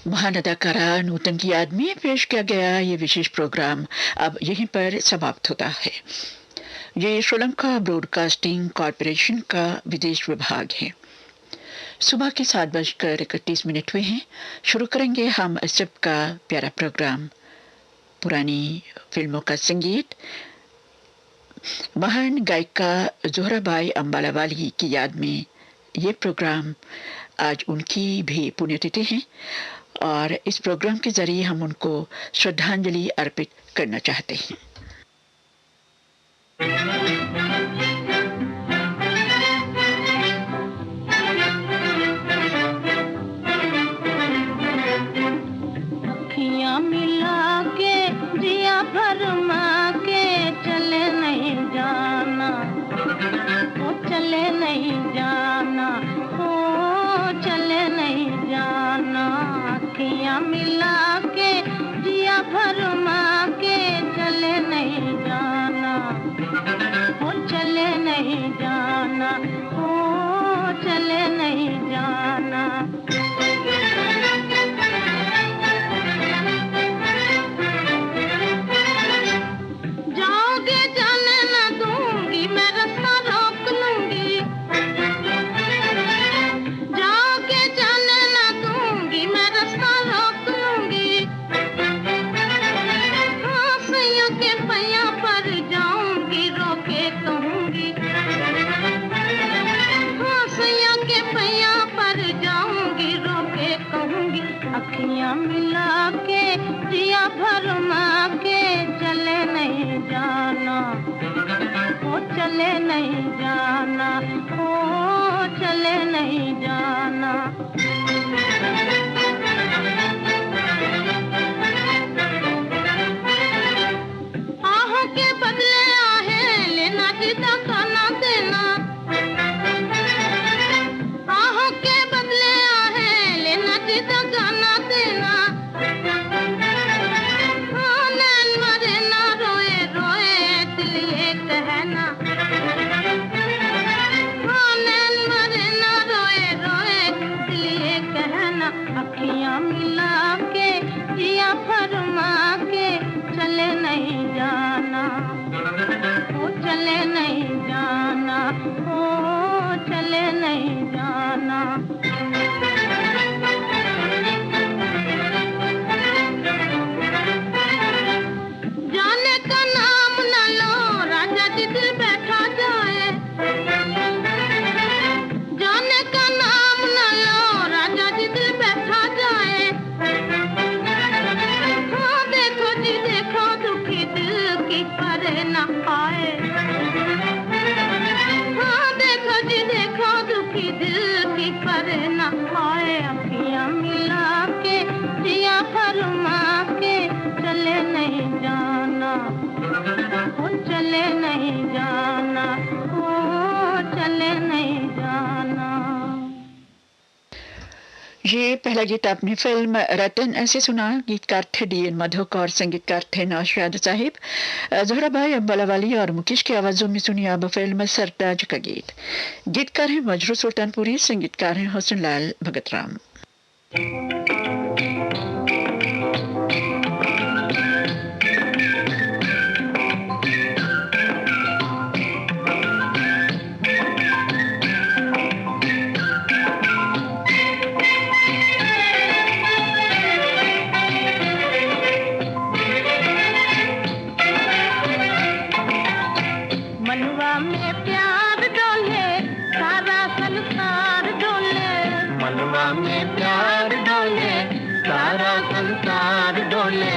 महान अदाकारा नूतन की याद में पेश किया गया ये विशेष प्रोग्राम अब यहीं पर समाप्त होता है। ये श्रीलंका ब्रॉडकास्टिंग कॉरपोरेशन का विदेश विभाग है। सुबह के 7:31 हुए हैं। शुरू करेंगे हम सब का प्यारा प्रोग्राम पुरानी फिल्मों का संगीत। महान गायिका जोहराबाई अंबालावाली की याद में ये प्रोग्राम आज उनकी भी पुण्यतिथि है और इस प्रोग्राम के जरिए हम उनको श्रद्धांजलि अर्पित करना चाहते हैं। अखियां मिला के दिया भरमा के चले नहीं जाना, ओ चले नहीं जाना, ओ चले नहीं जाना। अखियां मिला के जिया भरमा के चले नहीं जाना, वो चले नहीं जाना, वो चले नहीं जाना। जाओगे जाने न दूंगी, मैं रास्ता रोक लूंगी। जाओगे जाने न दूंगी, मैं रास्ता रोक लूंगी। हाँ सैया के पैया पर जाऊंगी, रोके कहूंगी। हाँ सैया के पैया पर जाऊंगी, रोके कहूंगी। अखियां मिला के जिया भरमा के चले नहीं जाना, वो चले नहीं जाना, वो चले नहीं जाना। आहों के बदले आहे लेना, जिदा खाना देना। आहों के बदले आहे लेना, जिदा गाना देना। हाँ नैन मरे ना रोए रोए, दिल ये कहना। हाँ नैन मरे ना रोए रोए, दिल ये कहना। अखियां मिला के जिया फरमा के चले नहीं जाना, वो चले नहीं जाना, वो चले नहीं जाना। जाने का नाम न लो, राजा जी दिल बैठा जाए। जाने का नाम न लो, राजा जी दिल बैठा जाए। हाँ देखो जी देखो, दुखी दिल की परे न आए। हाँ देखो जी देखो, दुखी दिल की परे न आए। अखियां मिला के जिया फरमा के चले नहीं जाना, वो चले नहीं जाना, वो चले नहीं जाना। ये पहला गीत आपने फिल्म रतन ऐसे सुना। गीतकार थे डी.एन. मधुक और संगीतकार थे नौशाद साहिब। जोहरा भाई अब्बालावाली और मुकेश की आवाजों में सुनी अब फिल्म सरताज का गीत। गीतकार हैं मजरू सुल्तानपुरी, संगीतकार हैं हुस्न लाल भगतराम। मनवा में प्यार डोले, सारा संसार डोले। मनवा में प्यार डोले, सारा संसार डोले।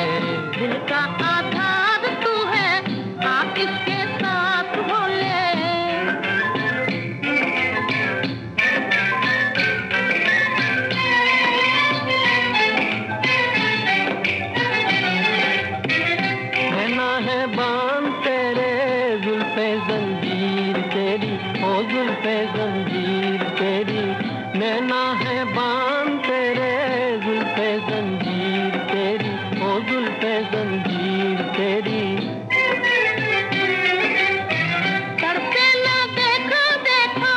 दिल का आधार तू है, आ किसके साथ बोले। रहना है बांध तेरे, जुल्फे जंजीर तेरी, ओ जुल्फे जंजीर तेरी। नैना है बांध तेरे, जुल्फे जंजीर तेरी, ओ जुल्फे जंजीर तेरी। तड़पे ना देखो देखो,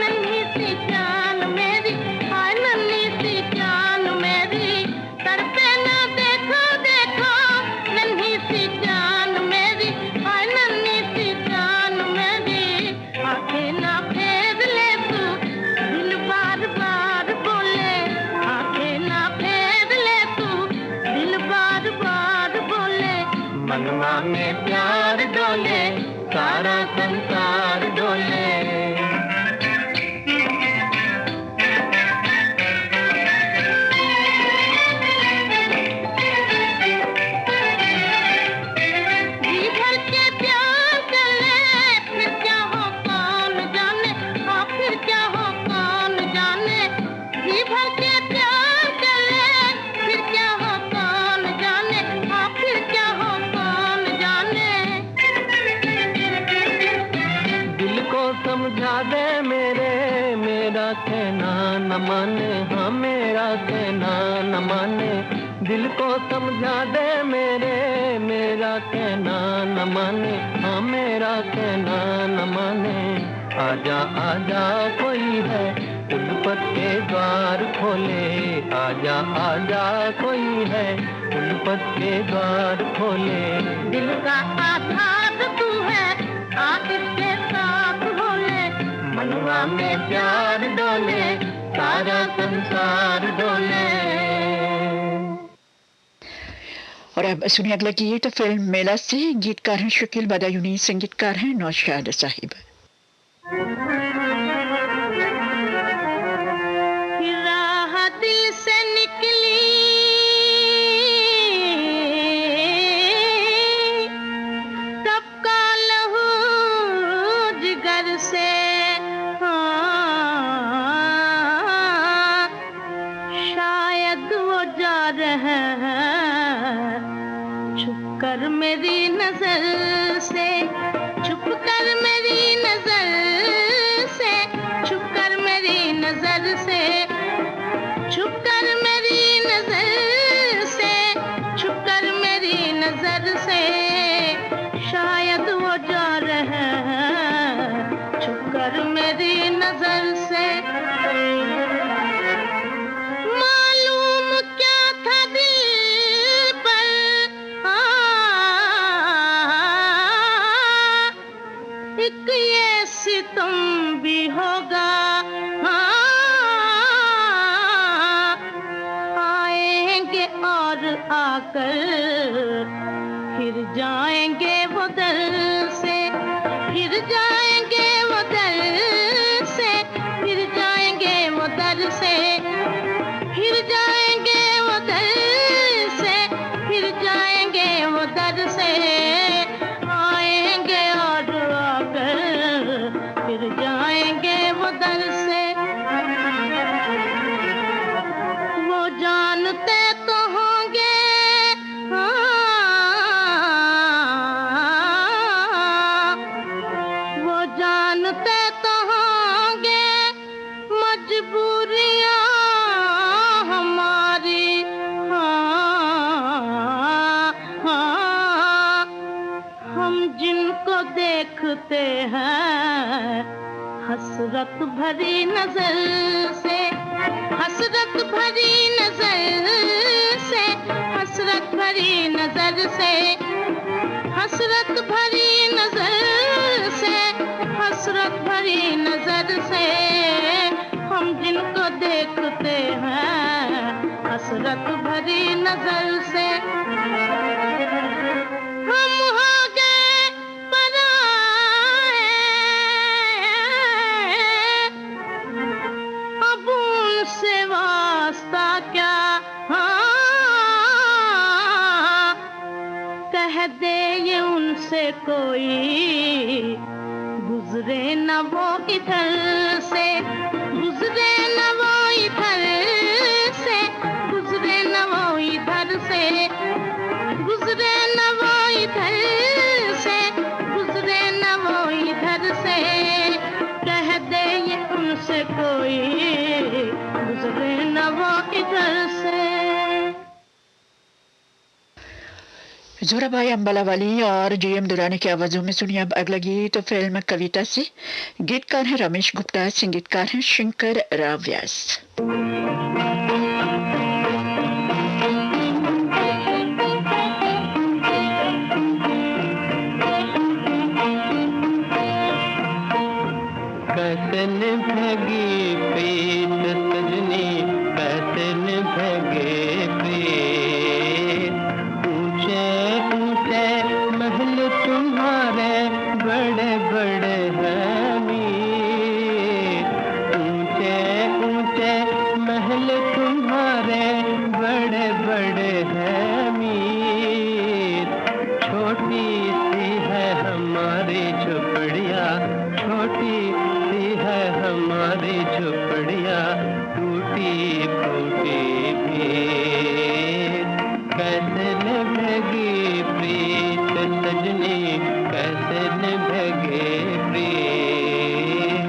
नन्ही सी जान मेरी, हाय नन्ही सी जान मेरी। तड़पे ना देखो देखो, नन्ही सी जान मेरी, हाय नन्ही सी जान मेरी। आंखें ना फेर ले तू, दिल बार बार बोले। आंखें ना फेर ले तू, दिल बार बार बोले। मनवा में प्यार डोले, सारा संसार डोले। जी भर के प्यार चले, फिर क्या हो कौन जाने, हाँ फिर क्या हो कौन जाने। जी भर के प्यार चले, फिर क्या हो कौन जाने, हाँ फिर क्या हो कौन जाने। दिल को समझा दे मेरे, मेरा कहना न माने, हाँ मेरा कहना न माने। दिल को समझा दे मेरे, मेरा कहना न माने, हाँ मेरा कहना न माने। आजा आजा कोई है उल्फत के द्वार खोले, आजा आजा कोई है उल्फत के द्वार खोले। दिल का आधार तू है, आतिश के साथ बोले, मनवा में प्यार डोले, सारा संसार डोले। और अब सुनिए अगला गीत फिल्म मेला से। गीतकार हैं शकील बदायूनी, संगीतकार हैं नौशाद साहिब। राह दिल से निकली तब का लहू जिगर से, शायद वो जा रहा है छुप कर मेरी नजर से, छुप कर मेरी नजर से, छुप कर मेरी नजर से, छुप कर मेरी नजर से, छुप कर मेरी नजर से, शायद वो जा रहा है छुप कर मेरी नजर से। मालूम क्या था दिल पर एक ये सितम भी होगा, आएंगे और आकर फिर जाएंगे वो दर से, फिर जाएंगे वो दर से, फिर जाएंगे वो दर से, फिर जाएंगे वो दर से, फिर जाएंगे वो दर से, आएंगे और आकर फिर जाएंगे वो दर से। वो जानते तो होंगे वो जानते तो होंगे मजबूरियां हमारी, हम जिनको देखते हैं हसरत भरी नजर से, हसरत भरी नजर से, हसरत भरी नजर से, हसरत भरी नजर से, हसरत भरी नजर से, हम जिनको देखते हैं हसरत भरी नजर से। हम हो गए पराए, अब उनसे वास्ता क्या, कह दे ये उनसे कोई, गुजरे न वो इधर से, गुजरे न वो इधर से, गुजरे न वो इधर से, गुजरे न वो इधर से, गुजरे न वो इधर से, कह दे ये उनसे कोई, गुजरे न वो इधर से। जोराबाई अम्बालावाली और जीएम दुरानी की आवाजों में सुनिए अब अगला गीत फिल्म कविता से। गीतकार हैं रमेश गुप्ता, संगीतकार हैं शंकर राव व्यास। कैसे निभेगी प्रीत सजनी, कैसे निभेगी प्रीत, ऊंचे ऊंचे महल तुम्हारे बड़े बड़े हैं मीर, ऊंचे ऊंचे महल तुम्हारे बड़े बड़े हैं मीर, छोटी सी है हमारी झोपड़िया, छोटी सी है हमारी झोपड़िया, टूटी फूटी भी, कैसे निभेगी प्रीत सजनी, कैसे निभेगी प्रीत।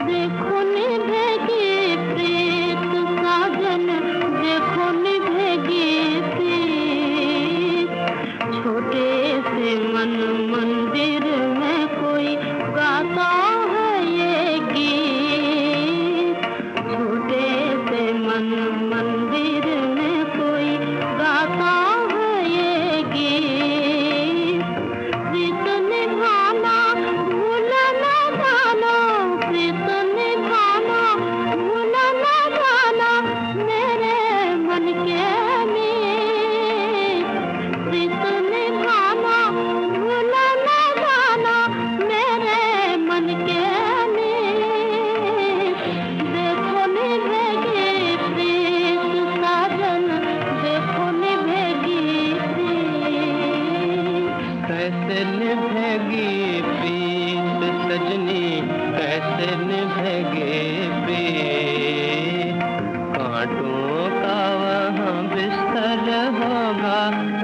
देखो निभेगी प्रीत साजन, देखो निभेगी कैसे निभेगे प्रीत, कांटों का वहाँ बिस्तर होगा,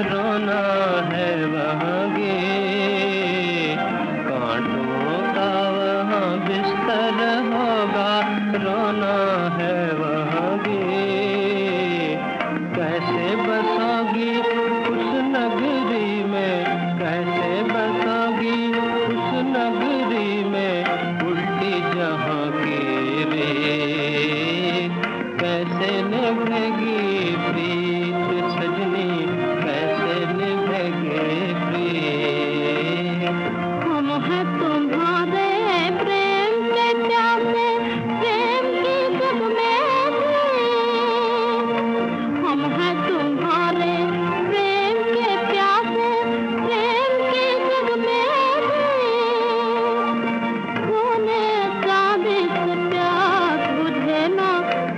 रोना है वहाँ गे, कांटों का वहाँ बिस्तर होगा, रोना है वहाँ गे। कैसे बसोगी उस नगरी में, कैसे बसोगी उस नगरी में, उल्टी जहाँ की रे, कैसे निभेगी प्रीत सजनी, कैसे निभेगी प्रीत। हम हैं तुम्हारे प्रेम के प्यासे, प्रेम की जग में भी। हम हैं तुम्हारे प्रेम के प्यासे, प्रेम की जग में भी। सोने चांदी से प्यास बुझे ना,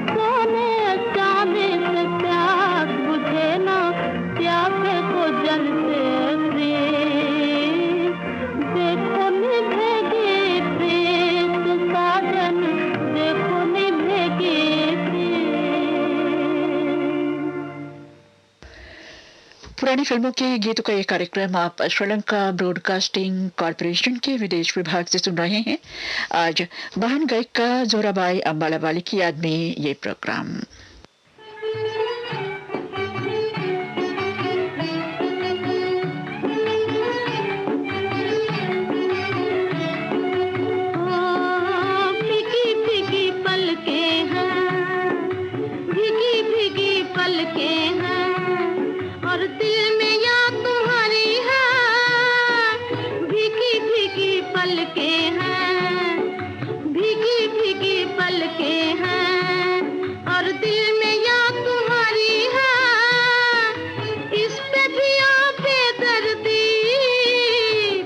सोने चांदी से प्यास बुझे ना, प्यासे को जल से प्रीत। देखो निभेगी प्रीत साजन, देखो निभेगी प्रीत। पुरानी फिल्मों के गीतों का ये कार्यक्रम आप श्रीलंका ब्रॉडकास्टिंग कॉरपोरेशन के विदेश विभाग से सुन रहे हैं। आज महान गायिका जोराबाई अंबालावाली की याद में ये प्रोग्राम। भीगी भीगी पलकें हैं, भीगी भीगी पलकें हैं, और दिल में याद तुम्हारी है। भीगी भीगी पलकें हैं, भीगी भीगी पलकें हैं, और दिल में याद तुम्हारी है। इस पे भी आप बेदर्दी,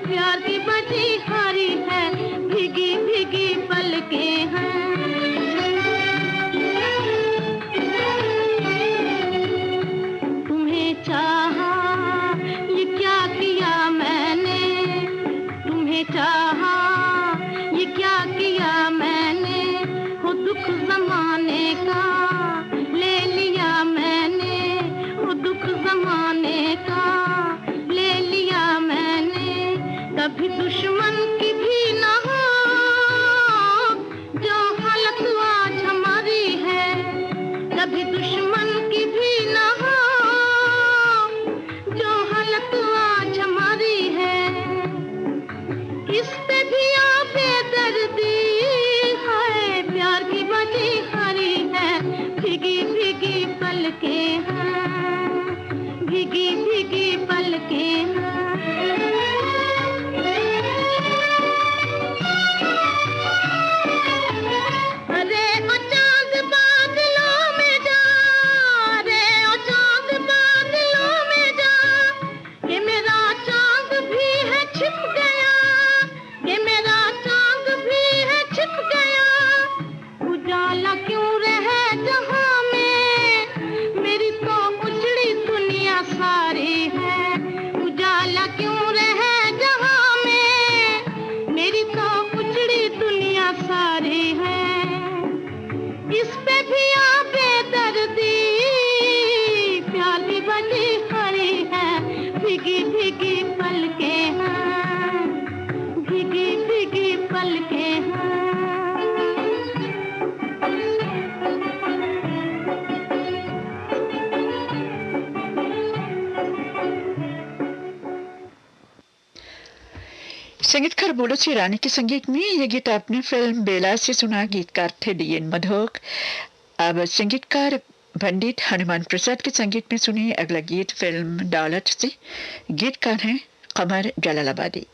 प्यार की बजी हारी है। भीगी भीगी पलकें हैं। तुम्हें चाहा ये क्या किया मैंने, तुम्हें चाहा ये क्या किया मैंने, हो दुख जमाने का ले लिया मैंने, हो दुख जमाने का ले लिया मैंने। कभी दुश्मन की भी ना हो जो हालत आज हमारी है, कभी दुश्मन की भी ना हो जो हालत आज हमारी है। इस पे भी आप बेदर्दी है, प्यार की बजी हारी है। भीगी भीगी पलकें हैं, भीगी भीगी पलकें हैं। अरे ओ चांद बादलों में जा, अरे ओ चांद बादलों में जा, ये मेरा चांद भी है छिप गया, ये मेरा चांद भी है छिप गया। उजाला क्यों रहे जहां में, मेरी तो उजड़ी दुनिया सारी है। उजाला क्यों रहे जहां में, मेरी तो उजड़ी दुनिया सारी है। इस पे भी आप बेदर्दी, प्यार की बजी हरी है। भीगी भीगी पलकें हैं, भीगी भीगी पलकें हैं। संगीतकार बोलोसी रानी के संगीत में ये गीत आपने फिल्म बेला से सुना। गीतकार थे डीएन मधोक। अब संगीतकार पंडित हनुमान प्रसाद के संगीत में सुनिए अगला गीत फिल्म दौलत से। गीतकार हैं कमर जलालाबादी।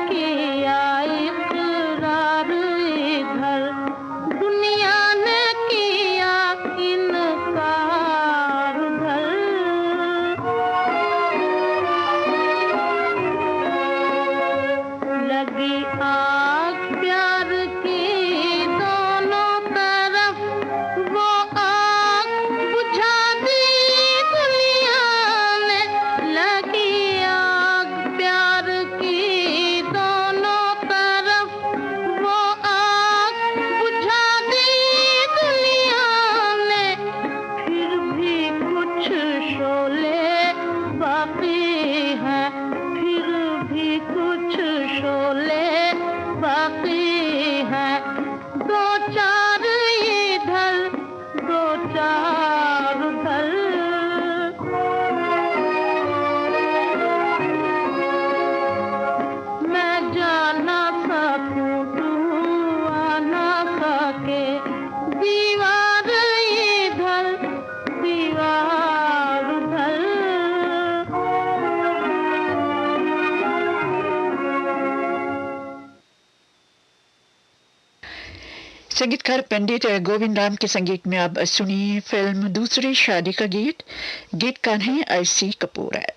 किया इकरार इधर, दुनिया ने किया इनकार उधर। लगी आग प्यार की दोनों तरफ, वो आग बुझा दी दुनिया ने। लगी आग प्यार की दोनों तरफ, वो आग बुझा दी दुनिया ने। फिर भी कुछ शोले बाकी हैं, फिर भी कुछ शोले बाकी हैं। दो चार इधर, दो चार उधर। मैं जा ना सकूं तू आ ना सके, दीवार इधर, दीवार उधर। संगीतकार पंडित गोविंद राम के संगीत में अब सुनिए फिल्म दूसरी शादी का गीत। गीतकार हैं IC कपूर है।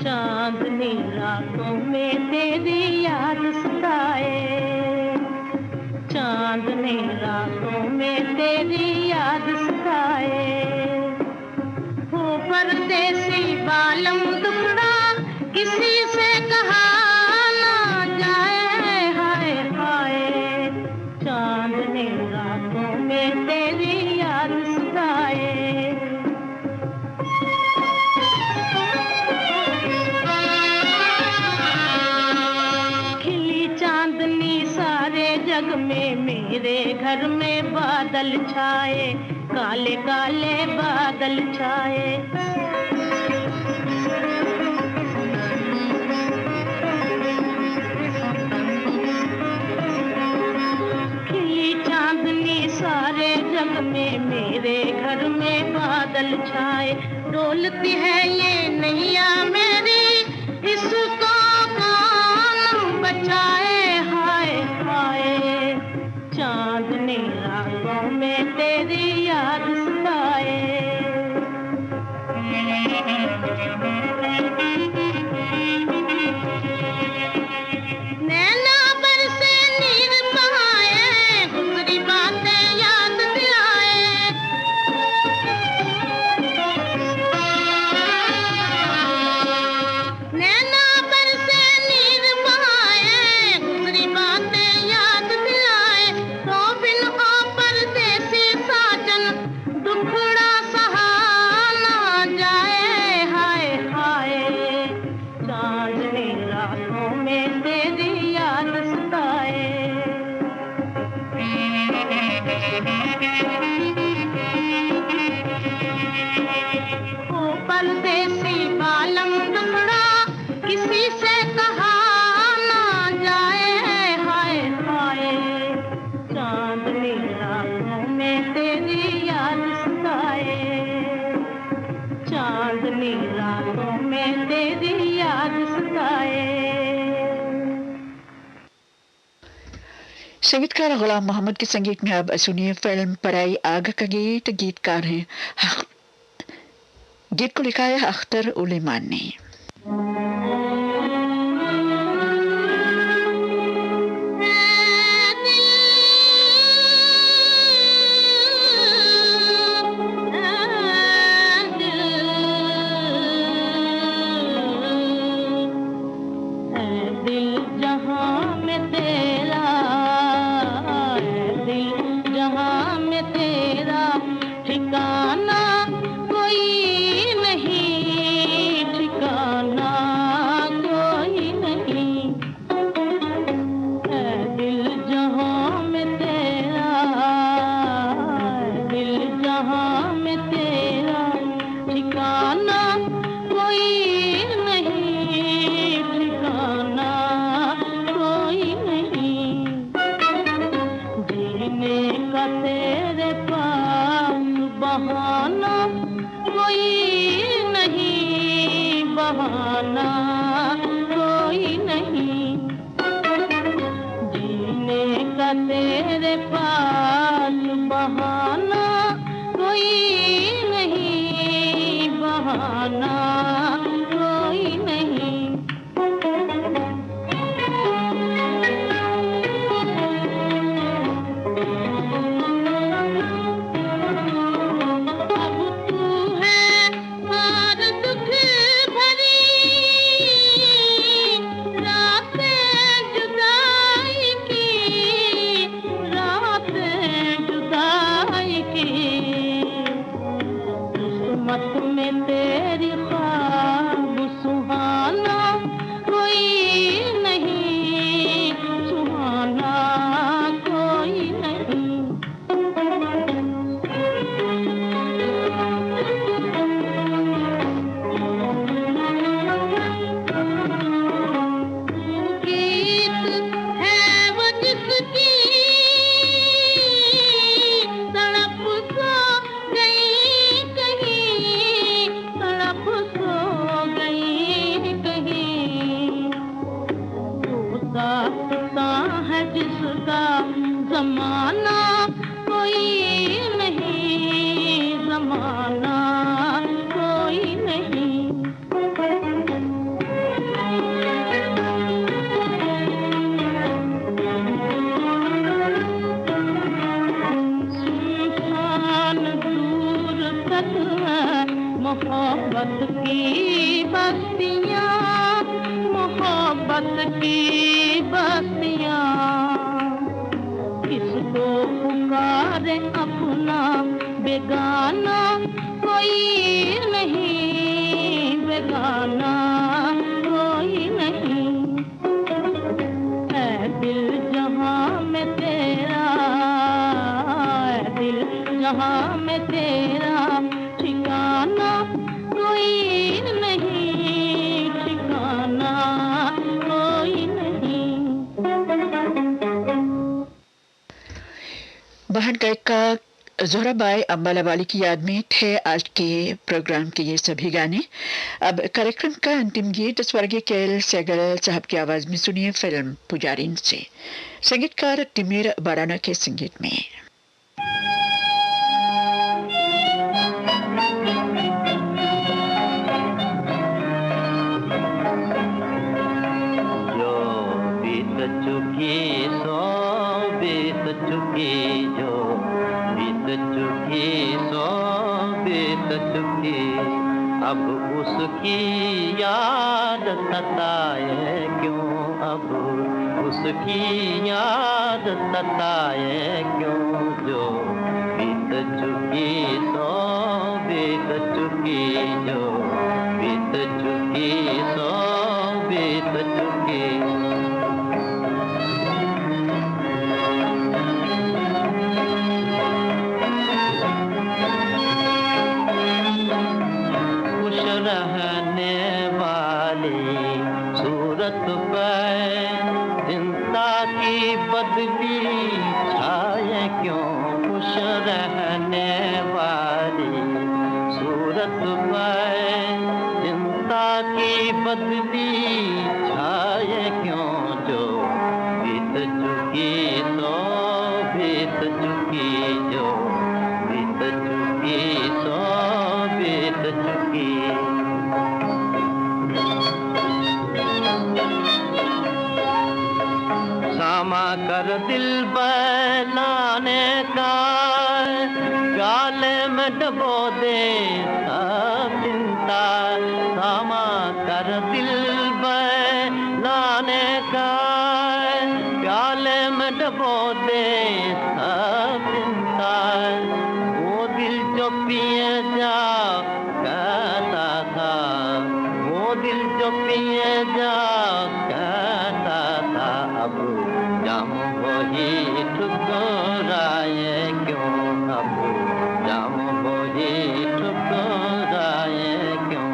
चांदनी रातों में तेरी याद सताए, चांदनी रातों में तेरी याद सताए। हो परदेसी बालम दुखड़ा, किसी से कहा ना जाए हाय हाय। चांदनी रातों में तेरी याद सताए। खिली चांदनी सारे जग में, मेरे घर में बादल छाए, काले काले बादल छाए। खिली चांदनी सारे जग में, मेरे घर में बादल छाए। डोलती है ये नैया मेरी, इसको कौन बचाए हाय हाय। चांदनी रातों में तेरी याद सताए। नैना बरसे नीर बहाए, गुजरी बातें याद दिलाए। नैना बरसे नीर बहाए, गुजरी बातें याद दिलाए। तो बिन ओ परदेसी साजन, दुखड़ा सहा ना जाए हाय हाय। चांदनी रातों में तेरी याद सताए। ओ परदेसी बालम दुखड़ा, किसी से कहा ना जाए हाय हाय। चांदनी रातों में तेरी याद सताए। चांदनी रातों में तेरी याद सताए। संगीतकार गुलाम मोहम्मद के संगीत में अब सुनिए फिल्म पराई आग का गीत। गीतकार हैं गीत को लिखा है अख्तर उलेमान ने। ठिकाना कोई नहीं ठिकाना। बहाना कोई नहीं, जीने का तेरे पास बहाना कोई नहीं, बहाना कोई नहीं। तेरी ख्वाब सुहाना कोई नहीं, सुहाना कोई नहीं। गीत है वो जिसकी तड़प सो गई कहीं, तड़प सो गई कहीं। दास्तां है जिसका जमाना कोई नहीं, जमाना कोई नहीं। सुनसान दूर तक है मोहब्बत की बस्तियाँ, मोहब्बत की बस्तियाँ। किसको पुकारे अपना बेगाना कोई नहीं, बेगाना कोई नहीं। ऐ दिल जहाँ में तेरा, ऐ दिल जहाँ में तेरा ठिकाना कोई नहीं, ठिकाना कोई नहीं। बहन गायिका जोहराबाई अम्बालावाली की याद में थे आज के प्रोग्राम के ये सभी गाने। अब कार्यक्रम का अंतिम गीत स्वर्गीय केएल सहगल साहब की आवाज में सुनिए फिल्म पुजारिन से, संगीतकार तिमिर बाराना के संगीत में। जो बीत चुकी सो बीत चुकी, जो बीत चुकी सो बीत चुकी, अब उसकी याद सताए क्यों, अब उसकी याद सताए क्यों। जो बीत चुकी सो बीत चुकी, जो बीत चुकी सो बीत चुकी। खुश रहने वाली सूरत पर चिंता की बदली छाए क्यों, खुश रहने वाली सूरत पर चिंता की बदली छाए क्यों। जो बीत चुकी सो बीत चुकी, जो बीत चुकी सो बीत चुकी। सामा कर दिल बनाने का, गाले में डबो दे सब चिंता। सामा कर दिल बनाने का, गाले में डबो दे सब चिंता। वो दिल जो पिए जा कहता था, वो दिल जो पिए जा कहता था, अब जाम वही ठुकराए क्यों, अब जाम वही ठुकराए क्यों।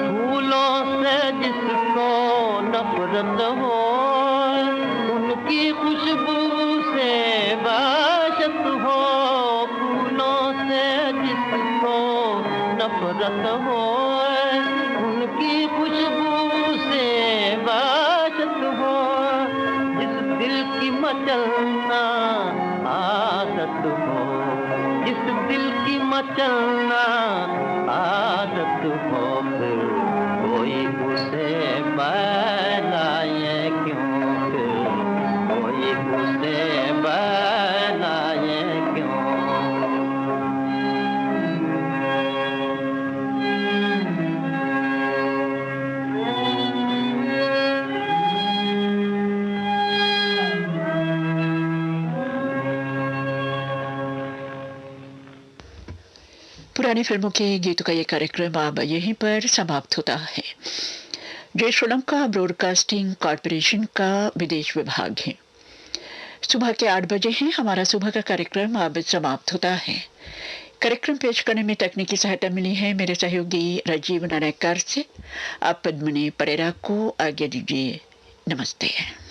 फूलों से जिसको नफरत हो, उनकी खुशबू से वहशत हो। फूलों नफरत हो, उनकी खुशबू से बाशत हो, जिस दिल की मचलना आदत हो, जिस दिल की मचलना आदत हो, फिर कोई उसे बनाए क्यों, फिर कोई उसे बनाए क्यों। पुरानी फिल्मों के गीतों का ये कार्यक्रम अब यहीं पर समाप्त होता है। जो श्रीलंका ब्रॉडकास्टिंग कॉर्पोरेशन का विदेश विभाग है। सुबह के 8 बजे हैं। हमारा सुबह का कार्यक्रम अब समाप्त होता है। कार्यक्रम पेश करने में तकनीकी सहायता मिली है मेरे सहयोगी राजीव नारायणकर से। आप पद्मिनी परेरा को आज्ञा दीजिए। नमस्ते।